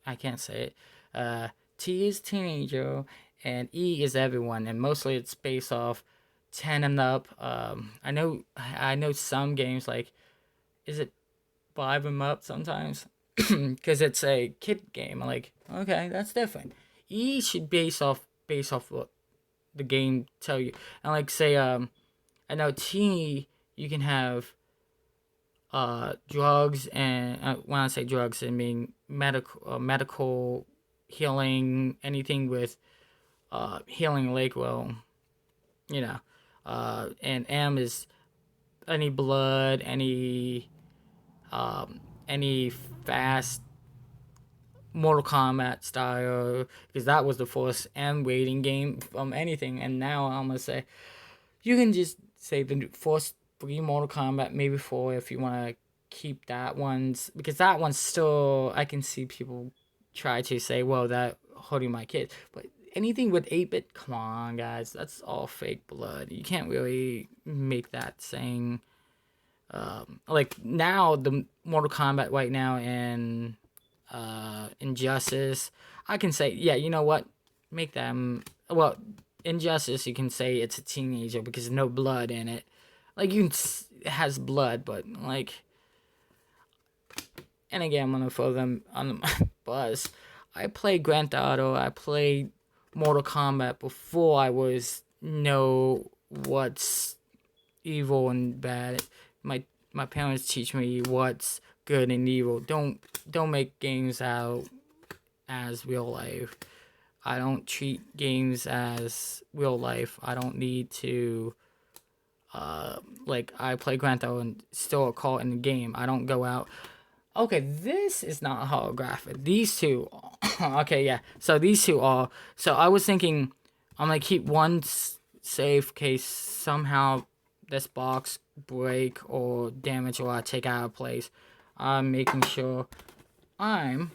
I can't say it. T is teenager, and E is everyone, and mostly it's based off 10 and up. I know some games like, is it 5 and up sometimes? Because it's a kid game. Like, okay, that's different. E should base off what the game tell you. And like say I know T, you can have drugs, and when I say drugs, I mean medical healing, anything with healing lake, well, you know. And M is any blood, any fast Mortal Kombat style, because that was the first M rating game from anything. And now I'm gonna say you can just say the first 3 Mortal Kombat, maybe 4 if you want to keep that one's, because that one's still, I can see people try to say, well, that hurting my kids. But anything with 8-bit, come on, guys, that's all fake blood. You can't really make that saying. Like now, the Mortal Kombat right now in Injustice, I can say, yeah, you know what? Make them, well, Injustice, you can say it's a teenager because there's no blood in it. Like, it has blood, but like, and again, I'm gonna throw them on the bus. I played Grand Theft Auto. I played Mortal Kombat before I was know what's evil and bad. My parents teach me what's good and evil. Don't make games out as real life. I don't treat games as real life. I don't need to. Like, I play Grand Theft Auto and still a call in the game. I don't go out. Okay, this is not holographic. These two, okay, yeah. So these two are. So I was thinking, I'm gonna keep one safe case somehow this box break or damage or I take out of place. I'm making sure I'm.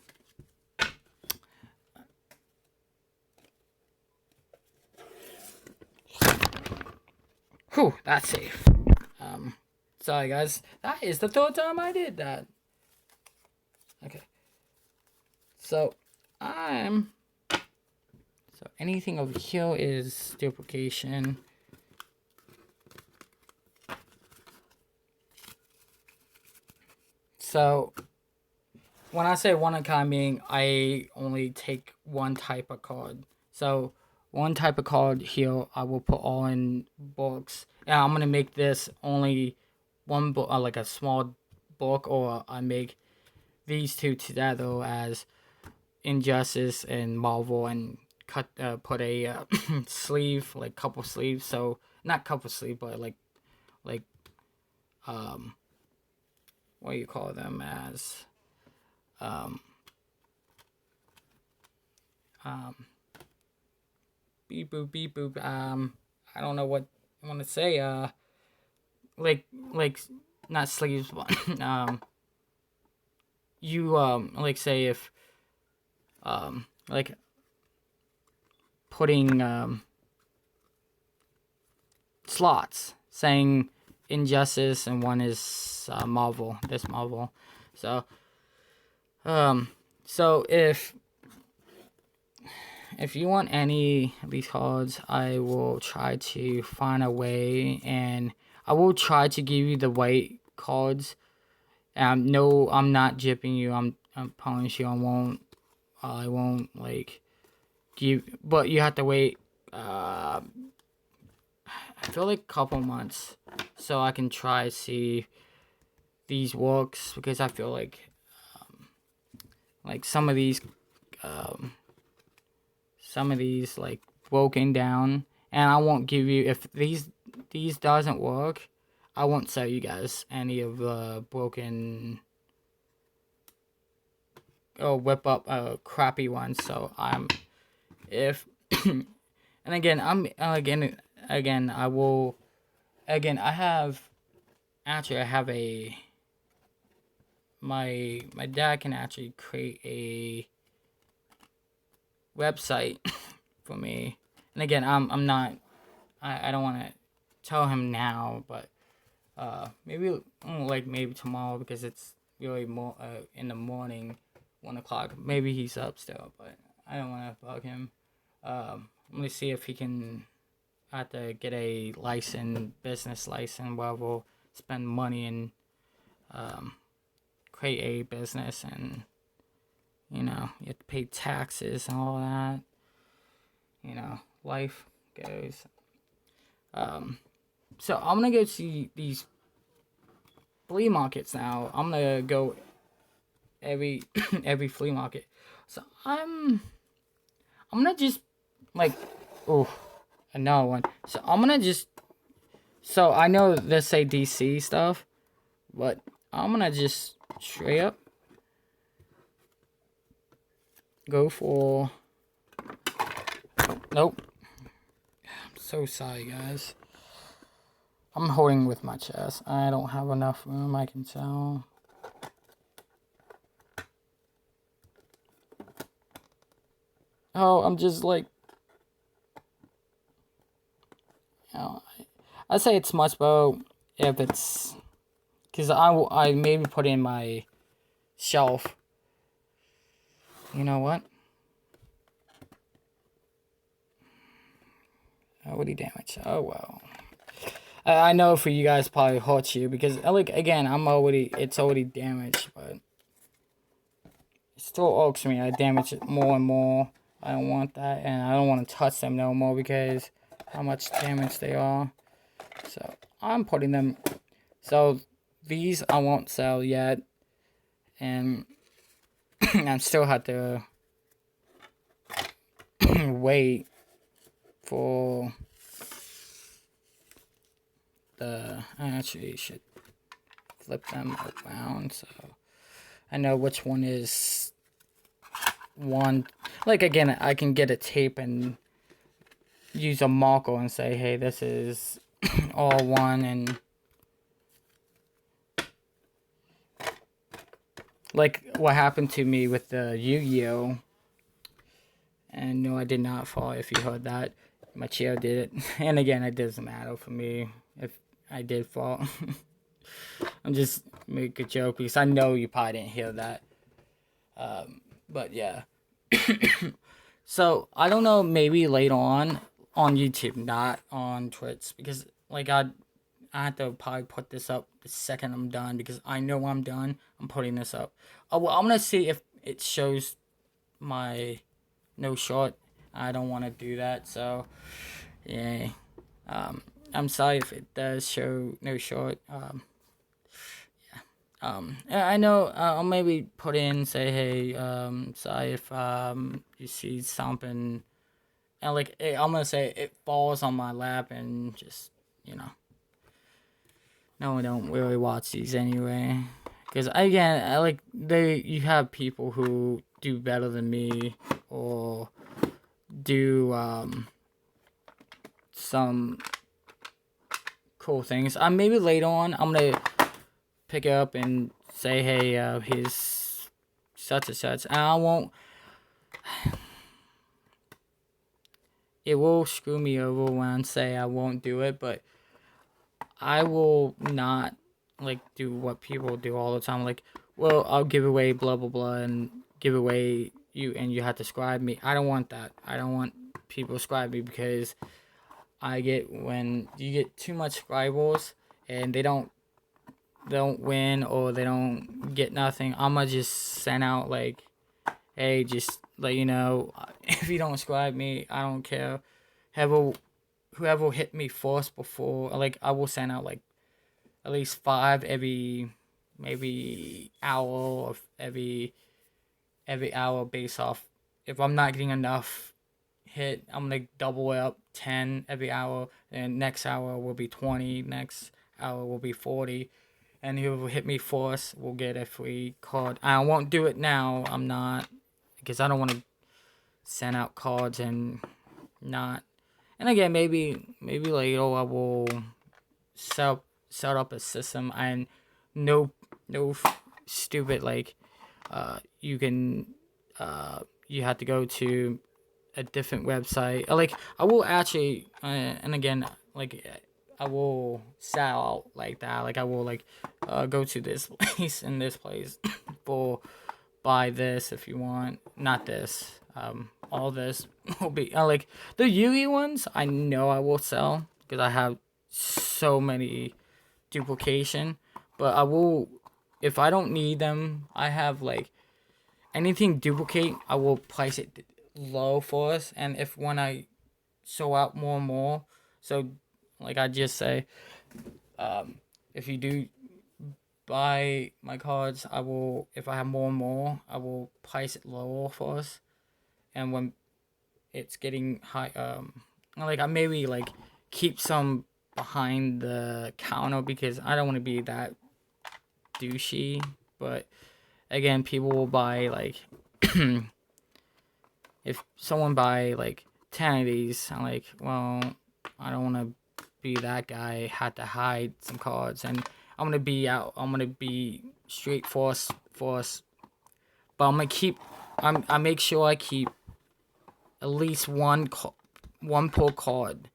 Whew, that's safe. Sorry guys, that is the third time I did that. Okay, so I'm. So anything over here is duplication. So when I say one of kind, meaning I only take one type of card. So one type of card here, I will put all in books. And I'm gonna make this only one book, like a small book, or I make these two together as Injustice and Marvel, and put a sleeve, like couple sleeves. So not couple sleeve, but like um what do you call them as um um beep boop beep boop. I don't know what I want to say. Like not sleeves, but you like say if like putting slots saying Injustice and one is Marvel. This Marvel. So so if you want any of these cards, I will try to find a way, and I will try to give you the white cards. No, I'm not jipping you. I'm promise you, I won't like give. But you have to wait. I feel like a couple months, so I can try to see these works, because I feel like some of these like broken down, and I won't give you, if these doesn't work, I won't sell you guys any of the broken or whip up crappy ones. So if and again I will again I have actually I have a my dad can actually create a website for me. And again, I'm not. I don't want to tell him now, but maybe like maybe tomorrow, because it's really more in the morning 1 o'clock. Maybe he's up still, but I don't want to bug him. I'm gonna see if he can. I have to get a license, business license, where we'll spend money and create a business, and you have to pay taxes and all that. Life goes. So I'm gonna go see these flea markets now. I'm gonna go every every flea market. So I'm gonna just like another one. So I'm gonna just I know they say DC stuff, but I'm gonna just straight up go for nope. I'm so sorry, guys. I'm holding with my chest. I don't have enough room, I can tell. Oh, I'm just like, I say it's much better if it's, because I maybe put in my shelf. You know what? Already damaged. Oh well. I know for you guys probably hurts you because like again it's already damaged, but it still irks me. I damage it more and more. I don't want that, and I don't want to touch them no more because how much damage they are. So I'm putting them. So these I won't sell yet, and I still have to wait for I actually should flip them around so I know which one is one. Like again, I can get a tape and use a marker and say, hey, this is all one, and like what happened to me with the Yu-Gi-Oh! And no, I did not fall. If you heard that, my chair did it. And again, it doesn't matter for me if I did fall. I'm just making a joke because I know you probably didn't hear that. But yeah. So I don't know. Maybe later on YouTube, not on Twitch, because like I have to probably put this up the second I'm done because I know I'm done. I'm putting this up. Oh well, I'm gonna see if it shows my no short. I don't want to do that. So yeah. I'm sorry if it does show no short. I know. I'll maybe put in say, hey, sorry if you see something, and like I'm gonna say it falls on my lap, and just no, we don't really watch these anyway, because again, you have people who do better than me or do some cool things. Maybe later on I'm gonna pick it up and say, hey, here's such and such. And I won't. It will screw me over when I say I won't do it, but I will not like do what people do all the time. Like, well, I'll give away blah blah blah and give away you, and you have to subscribe me. I don't want that. I don't want people to subscribe me because I get when you get too much subscribers and they don't win or they don't get nothing. I'ma just send out like, hey, just let you know, if you don't subscribe me, I don't care. Whoever hit me first before, like I will send out like at least 5 every maybe hour or every hour based off. If I'm not getting enough hit, I'm gonna double it up 10 every hour, and next hour will be 20, next hour will be 40. And whoever hit me first will get a free card. I won't do it now. I'm not, because I don't want to send out cards and not. And again, maybe later I will set up a system and no stupid like you can you have to go to a different website. Like I will actually and again like I will sell out like that. Like I will like go to this place and this place for buy this if you want. Not this. All this will be like the Yugi ones. I know I will sell because I have so many duplication. But I will, if I don't need them, I have like anything duplicate. I will price it low for us, and if when I show out more and more, so like I just say, if you do buy my cards, I will, if I have more and more, I will price it lower for us. And when it's getting high, like I maybe like keep some behind the counter because I don't want to be that douchey. But again, people will buy like if someone buy like 10 of these, I'm like, well, I don't want to be that guy. I had to hide some cards, and I'm gonna be out. I'm gonna be straight for us, but I'm gonna keep. I make sure I keep at least one per card.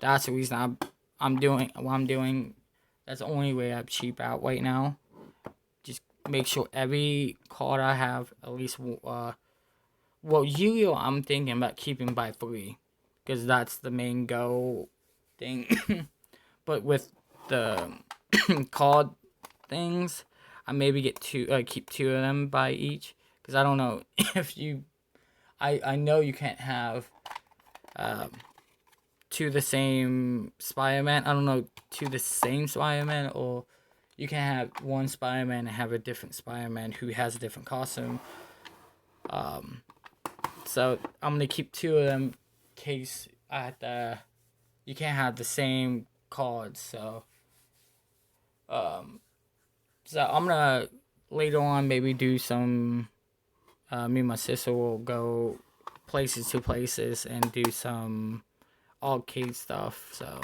That's the reason I'm doing what I'm doing. That's the only way I cheap out right now. Just make sure every card I have at least well, Yu-Gi-Oh! I'm thinking about keeping by 3, because that's the main goal thing. But with the card things, I maybe get keep 2 of them by each, because I don't know if you. I know you can't have 2 the same Spider-Man. I don't know, 2 the same Spider-Man, or you can have one Spider-Man and have a different Spider-Man who has a different costume. So I'm gonna keep 2 of them in case you can't have the same cards. So I'm gonna later on maybe do some. Me and my sister will go places to places and do some arcade stuff. So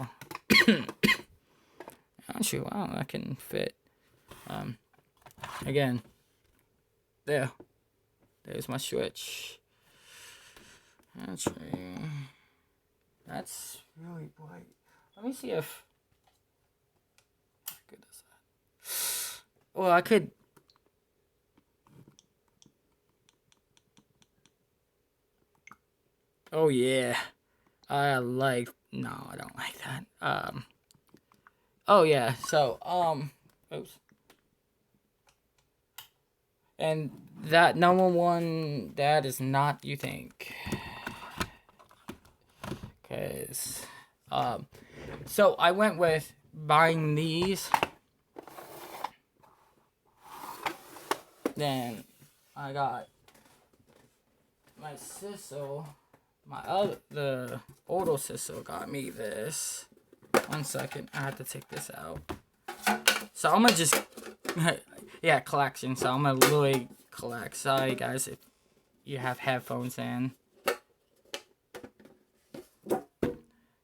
actually, wow, that can fit. Again, there's my Switch. Actually, that's really bright. Let me see if. How good is that? Well, I could. Oh yeah, I like. No, I don't like that. Oh yeah. So oops. And that number one, that is not you think. Cause, so I went with buying these. Then I got my sister, the older sister got me this. 1 second, I have to take this out. So I'm gonna just, yeah, collection. So I'm gonna really collect. Sorry guys if you have headphones in.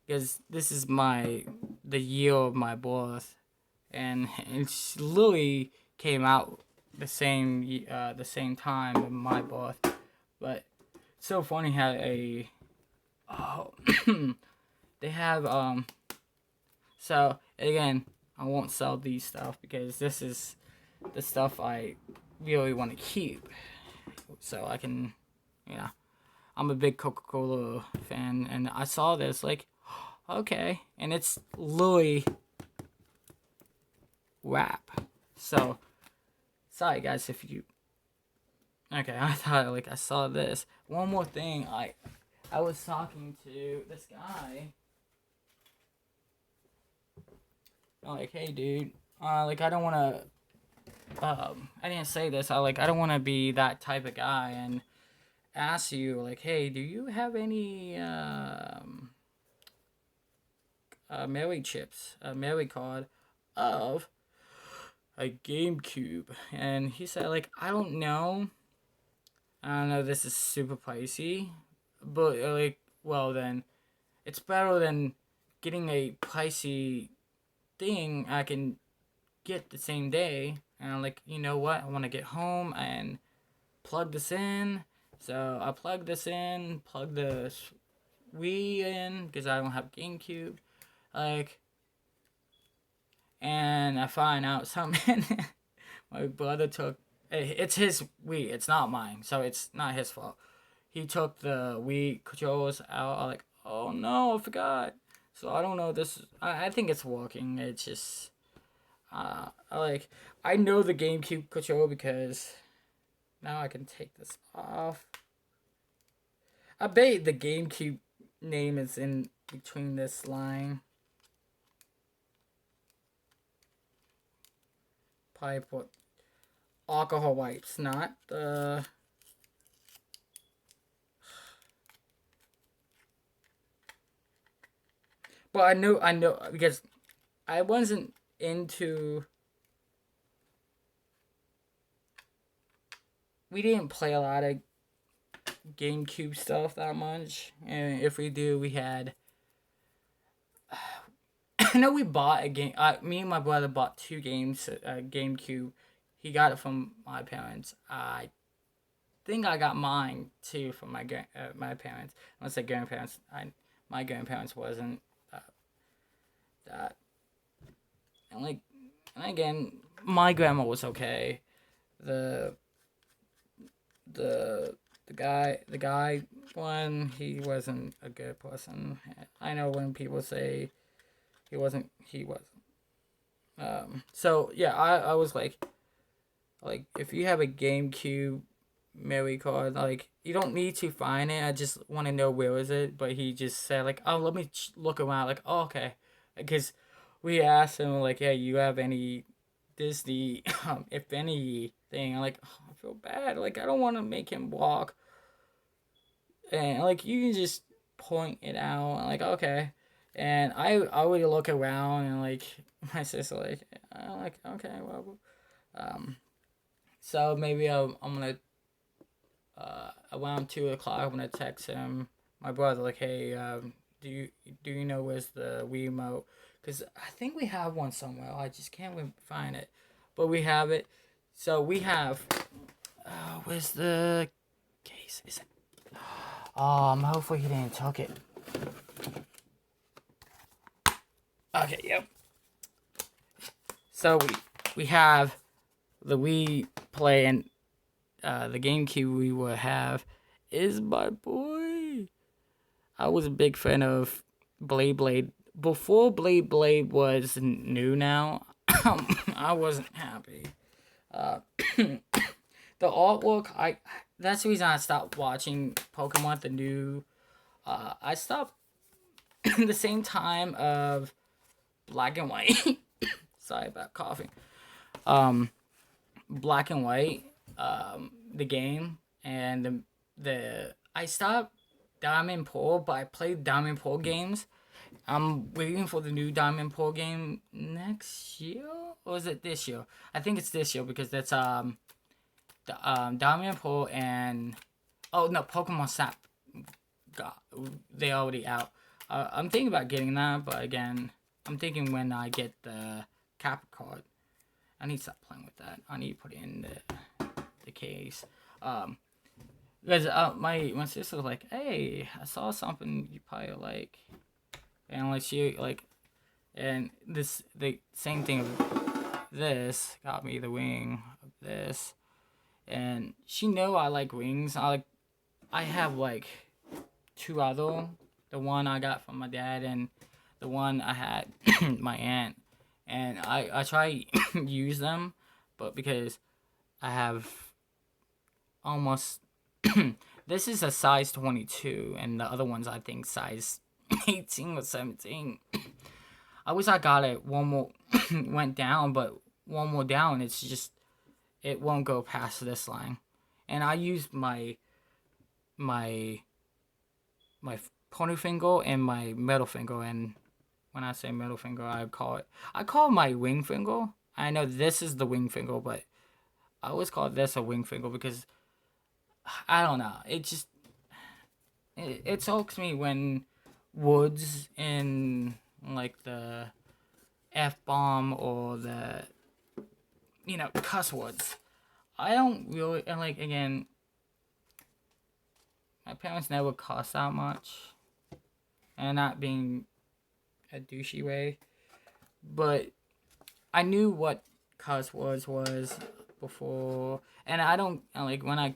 Because this is the year of my birth, and it's literally came out the same time of my birth. But it's so funny how they have so again, I won't sell these stuff because this is the stuff I really want to keep, so I can, I'm a big Coca-Cola fan, and I saw this like, okay, and it's literally wrap. So sorry guys if you. Okay, I thought like I saw this. One more thing, I was talking to this guy. I'm like, hey dude, like I don't want to. I didn't say this. I don't want to be that type of guy and ask you like, hey, do you have any memory chips, a memory card of a GameCube? And he said like, I don't know. This is super pricey, but like, well then, it's better than getting a pricey thing I can get the same day. And I'm like, you know what? I want to get home and plug this in. So I plug this in, plug the Wii in because I don't have GameCube. Like, and I find out something. My brother took It's his Wii. It's not mine, so it's not his fault. He took the Wii controllers out. I'm like, oh no, I forgot. So I don't know. I think it's working. It's just I know the GameCube controller because now I can take this off. I bet the GameCube name is in between this line. Probably put alcohol wipes, not the. But I know because I wasn't into. We didn't play a lot of GameCube stuff that much, and if we do, we had. I know we bought a game. Me and my brother bought 2 games. GameCube. He got it from my parents. I think I got mine too from my parents. I say grandparents. My grandparents wasn't that. And like, and again, my grandma was okay. The the guy one, he wasn't a good person. I know when people say he wasn't. So yeah, I was like if you have a GameCube memory card, like you don't need to find it. I just want to know where is it. But he just said like, oh, let me look around. Like, oh, okay, because we asked him like, yeah, you have any Disney, if anything. I'm like, oh, I feel bad. Like I don't want to make him walk. And like you can just point it out. I'm like, okay. And I would look around and like my sister like, I'm like, okay, well, um, so maybe I'm gonna around 2 o'clock I'm gonna text him, my brother, like, hey, do you know where's the Wiimote? Cause I think we have one somewhere. I just can't find it, but we have it. So we have. Where's the case? Is it? Hopefully he didn't took it. Okay, yep. So we have the Wii Play, and the GameCube we will have is my boy. I was a big fan of Blade. Before Blade was new now, I wasn't happy. The artwork, that's the reason I stopped watching Pokemon, the new. I stopped the same time of Black and White. Sorry about coughing. Black and White, the game, and the I stopped Diamond Pearl, but I played Diamond Pearl games. I'm waiting for the new Diamond Pearl game next year, or is it this year? I think it's this year because that's Diamond Pearl and Pokemon Snap. They already out. I'm thinking about getting that, but again, I'm thinking when I get the cap card. I need to stop playing with that. I need to put it in the case. Because my sister was like, hey, I saw something you probably like. And like and the same thing of this got me the wing of this. And she know I like wings. I have like 2 other. The one I got from my dad and the one I had my aunt. And I try use them, but because I have almost this is a size 22 and the other ones I think size 18 or 17. I wish I got it one more went down, but one more down it won't go past this line. And I use my pointer finger and my middle finger, and when I say middle finger, I call my ring finger. I know this is the ring finger, but I always call this a ring finger because I don't know. It soaks me when words in like the F-bomb or the cuss words. I don't really, and like again, my parents never cuss that much, and not being a douchey way, but I knew what cuss words was. before, and I don't like when I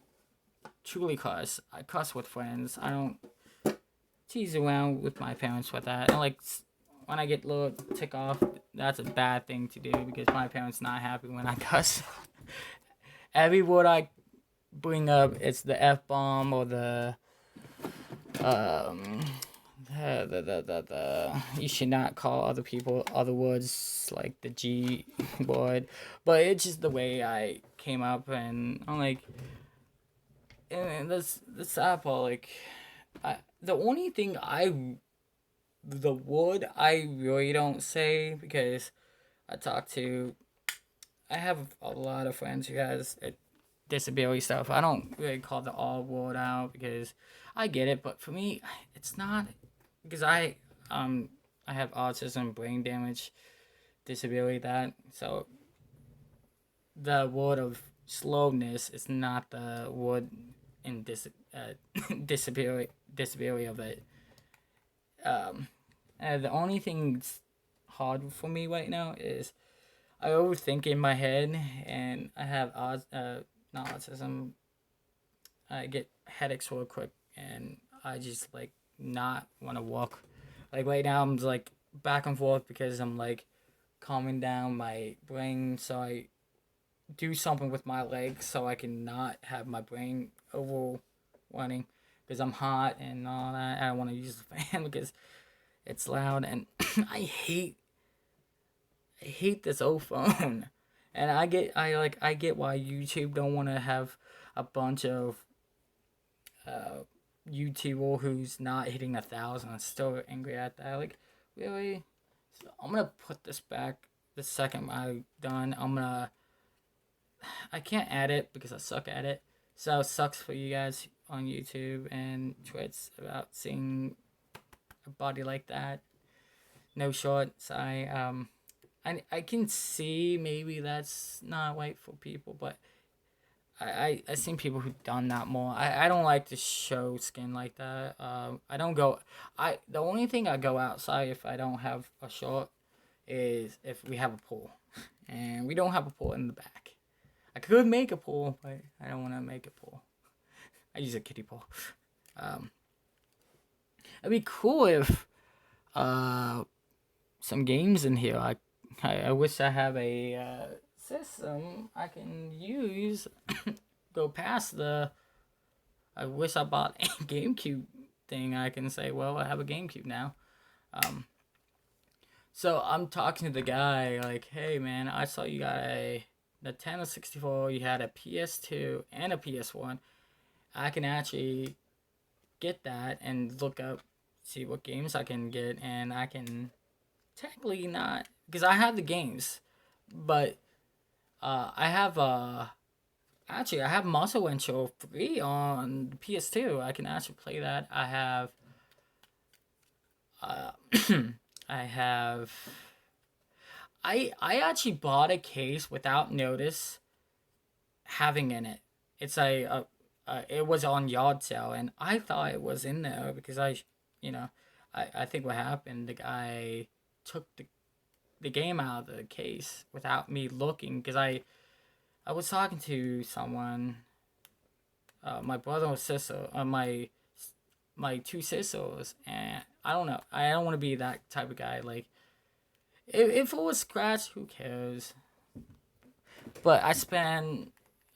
truly cuss. I cuss with friends. I don't tease around with my parents with that. And like when I get a little tick off, that's a bad thing to do because my parents not happy when I cuss. Every word I bring up, it's the F bomb or um you should not call other people other words like the G word, but it's just the way I came up, and I'm like, and that's the sad part. Like, the only thing the word I really don't say because I talk to, I have a lot of friends who has disability stuff. I don't really call the all word out because I get it, but for me, it's not because I have autism, brain damage, disability that so the word of slowness is not the word in disability of it. Um, the only thing that's hard for me right now is I overthink in my head, and I have not autism. I get headaches real quick, and I just like not want to walk. Like right now, I'm like back and forth because I'm like calming down my brain, so I do something with my legs so I can not have my brain overrunning because I'm hot and all that. I don't want to use the fan because it's loud, and I hate this old phone. And I get why YouTube don't want to have a bunch of uh, YouTuber who's not hitting 1,000. I'm still angry at that. Like, really? So I'm gonna put this back the second I'm done. I can't add it because I suck at it. So it sucks for you guys on YouTube and Twitch about seeing a body like that. No shorts. I can see maybe that's not right for people, but I seen people who've done that more. I don't like to show skin like that. I don't go. The only thing I go outside if I don't have a short is if we have a pool, and we don't have a pool in the back. I could make a pool, but I don't want to make a pool. I use a kiddie pool. Um, it'd be cool if some games in here. I wish I have a system I can use. Go past the. I wish I bought a GameCube thing. I can say, well, I have a GameCube now. So I'm talking to the guy like, hey man, I saw you got a Nintendo 64. You had a PS2 and a PS1. I can actually get that and look up, see what games I can get, and I can technically not because I have the games, but I have actually I have Muscle and Show 3 on the PS2. I can actually play that. I have I have I actually bought a case without notice having in it. It's it was on yard sale, and I thought it was in there because you know, I think what happened, the guy took the game out of the case without me looking because I was talking to someone, my brother or sister, my two sisters, and I don't know. I don't want to be that type of guy. Like, if it was scratched, who cares? But I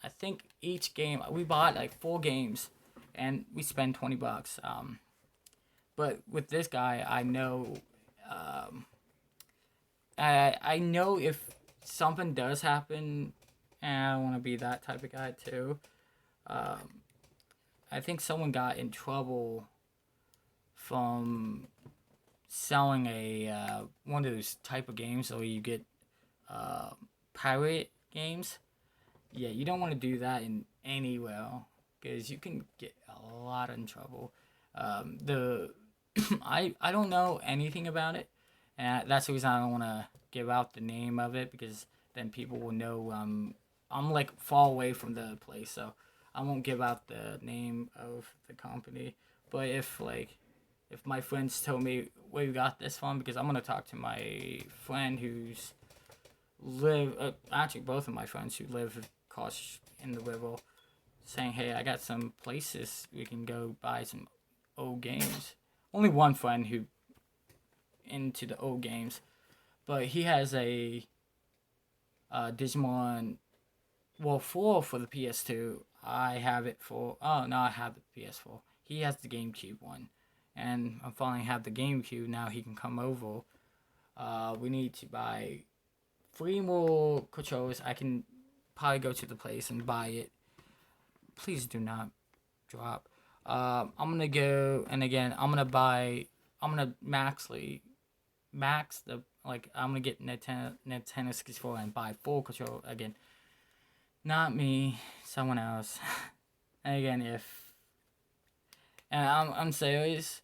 think each game we bought like 4 games, and we spent $20. But with this guy, I know, I know if something does happen, and I don't want to be that type of guy too. I think someone got in trouble from selling a one of those type of games where you get pirate games. Yeah, you don't want to do that in anywhere because you can get a lot in trouble. The I don't know anything about it, and that's the reason I don't want to give out the name of it because then people will know I'm like far away from the place, so I won't give out the name of the company. But if my friends tell me where you got this from, because I'm gonna talk to my friend who's actually both of my friends who live across in the river, saying, "Hey, I got some places we can go buy some old games." Only one friend who into the old games, but he has a Digimon 4 for the PS2. I have it for no, I have the PS4. He has the GameCube one, and I finally have the GameCube. Now he can come over. We need to buy 3 more controllers. I can probably go to the place and buy it. Please do not drop. I'm gonna go, and again, I'm gonna max the, like, I'm gonna get Nintendo 64 and buy 4 controller again. Not me, someone else. And again, and I'm serious,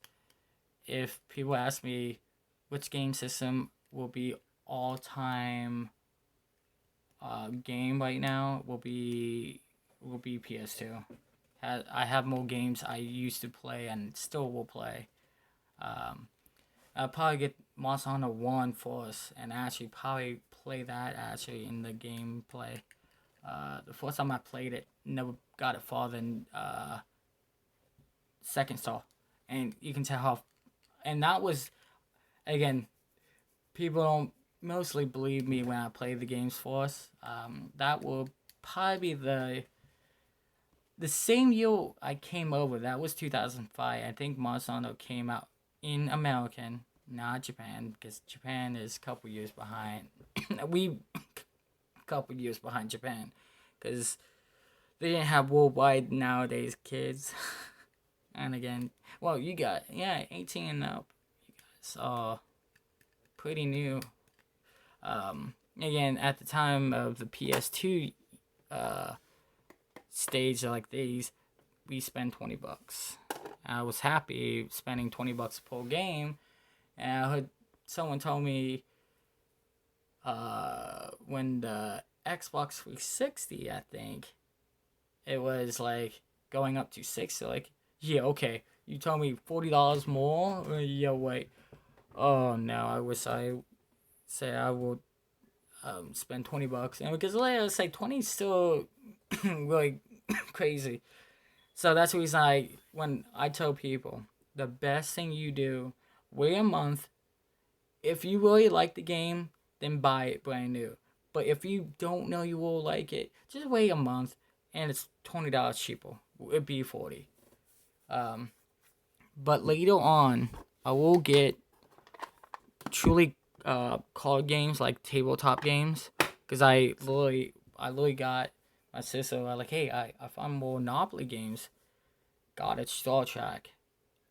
if people ask me which game system will be all time game right now, will be PS2. I have more games I used to play and still will play. I'll probably get Monster Hunter 1 first and actually probably play that actually in the gameplay. The first time I played it, never got it farther than second star. And you can tell how, and that was, again, people don't mostly believe me when I play the games first. That will probably be the same year I came over. That was 2005. I think Monster Hunter came out in American, not Japan, because Japan is a couple years behind. We couple years behind Japan, because they didn't have worldwide nowadays, kids. And again, well, you got 18 and up. You guys are pretty new. Again, at the time of the PS2 stage like these, we spend $20. I was happy spending $20 per game, and I heard someone told me when the Xbox 360, I think it was like going up to 60. Like, yeah, okay, you told me $40 more. Yeah, wait. Oh no, I wish I say I would spend $20, and because like I say, 20 is still really crazy. So that's the reason when I tell people, the best thing you do, wait a month. If you really like the game, then buy it brand new. But if you don't know you will like it, just wait a month, and it's $20 cheaper. It'd be $40. But later on, I will get truly card games, like tabletop games, because I literally got my sister like, hey, I found more Monopoly games. Got it, Star Trek.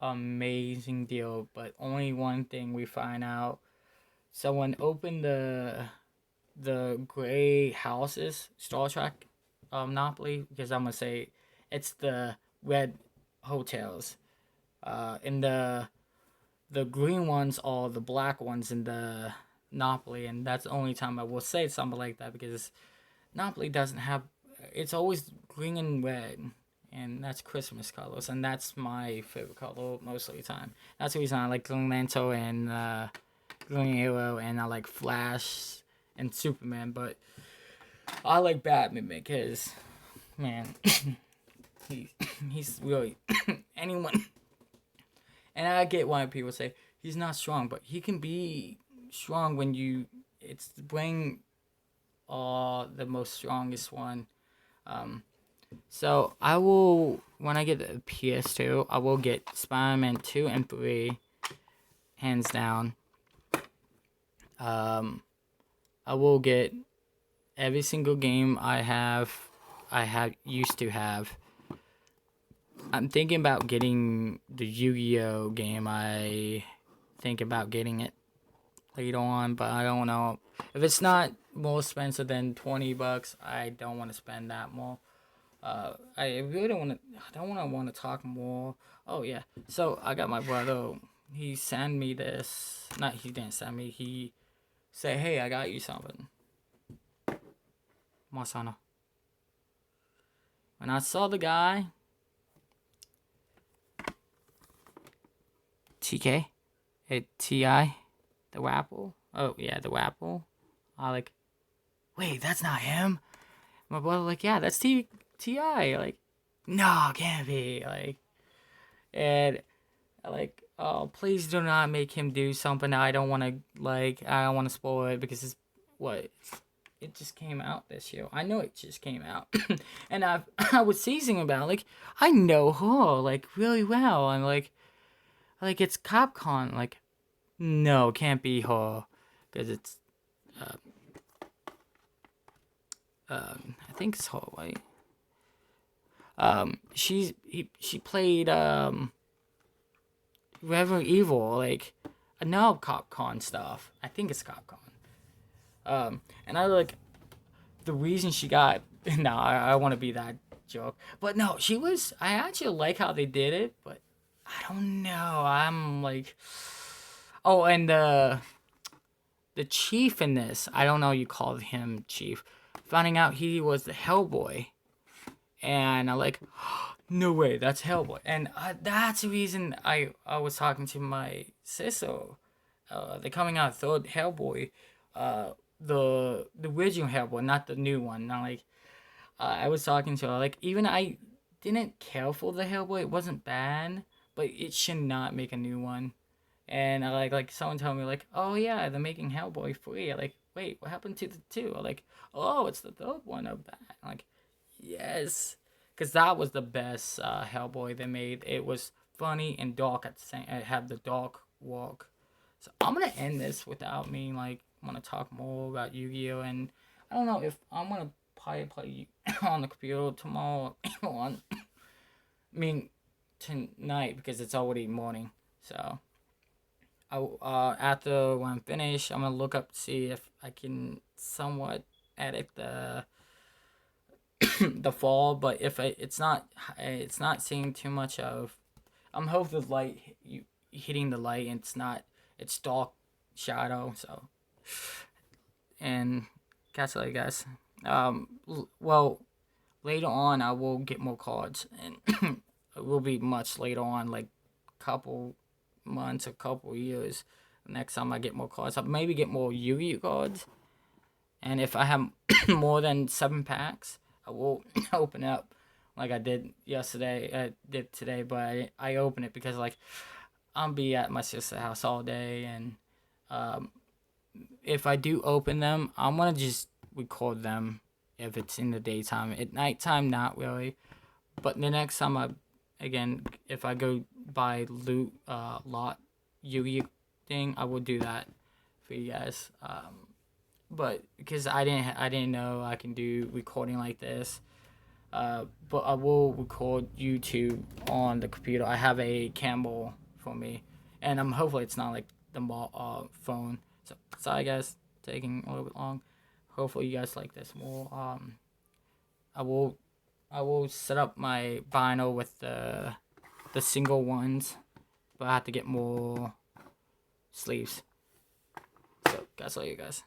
Amazing deal, but only one thing we find out. Someone opened the gray houses, Star Trek Monopoly, because I'm gonna say it's the red hotels. And the green ones are the black ones in the Monopoly, and that's the only time I will say something like that, because Monopoly doesn't have, it's always green and red, and that's Christmas colors, and that's my favorite color most of the time. That's the reason I like Green Lantern and Green Arrow, and I like Flash and Superman, but I like Batman because, man, he's really anyone. And I get why people say he's not strong, but he can be strong when it's the brain, the most strongest one. So I will, when I get the PS2, I will get Spider-Man 2 and 3, hands down. I will get every single game I used to have. I'm thinking about getting the Yu-Gi-Oh game. I think about getting it later on, but I don't know. If it's not more expensive than $20, I don't want to spend that more. I really don't want to. I don't want to talk more. Oh yeah. So I got my brother. He sent me this. Not he didn't send me. He said, "Hey, I got you something." Masana. When I saw the guy, TK, TI, the Wapple. Oh yeah, the Wapple. I like. Wait, that's not him. My brother like, yeah, that's Ti. Like, no, it can't be. Like, and like, oh, please do not make him do something I don't want to like. I don't want to spoil it because it's what it just came out this year. I know it just came out, and I was teasing about like I know her like really well, and like it's Capcom. Like, no, it can't be her because it's uh, I think it's her, right? She played Reverend Evil, like no Capcom stuff. I think it's Capcom. And I like the reason she got. No, I want to be that joke, but no, she was. I actually like how they did it, but I don't know. I'm like, oh, and the chief in this. I don't know. You called him chief. Finding out he was the Hellboy, and I like, no way, that's Hellboy, and that's the reason I was talking to my sister. The coming out third Hellboy, the original Hellboy, not the new one. Not like I was talking to her. Like even I didn't care for the Hellboy. It wasn't bad, but it should not make a new one. And I like someone told me like, oh yeah, they're making Hellboy 3. I like, wait, what happened to the 2? I like, oh, it's the third one of that. I'm like, yes, because that was the best Hellboy they made. It was funny and dark at the same. It had the dark walk. So I'm gonna end this without me like want to talk more about Yu-Gi-Oh, and I don't know if I'm gonna probably play on the computer tomorrow on. I mean tonight because it's already morning. So after when I'm finished, I'm gonna look up to see if I can somewhat edit the the fall. But if it's not seeing too much of. I'm hoping the light you hitting the light and it's dark shadow. So and catch you later, guys. Well, later on I will get more cards, and it will be much later on, like couple months, a couple years. Next time I get more cards, I'll maybe get more Yu-Gi-Oh cards. And if I have more than 7 packs, I will open up like I did yesterday. I did today, but I open it because like I'll be at my sister's house all day, and um, if I do open them, I'm gonna just record them if it's in the daytime. At nighttime, not really. But the next time again, if I go buy loot lot Yu-Gi thing, I will do that for you guys. But because I didn't know I can do recording like this. But I will record YouTube on the computer. I have a Campbell for me, and hopefully it's not like the phone. So sorry guys, taking a little bit long. Hopefully you guys like this more. I will set up my vinyl with the single ones, but I have to get more sleeves. So that's all you guys.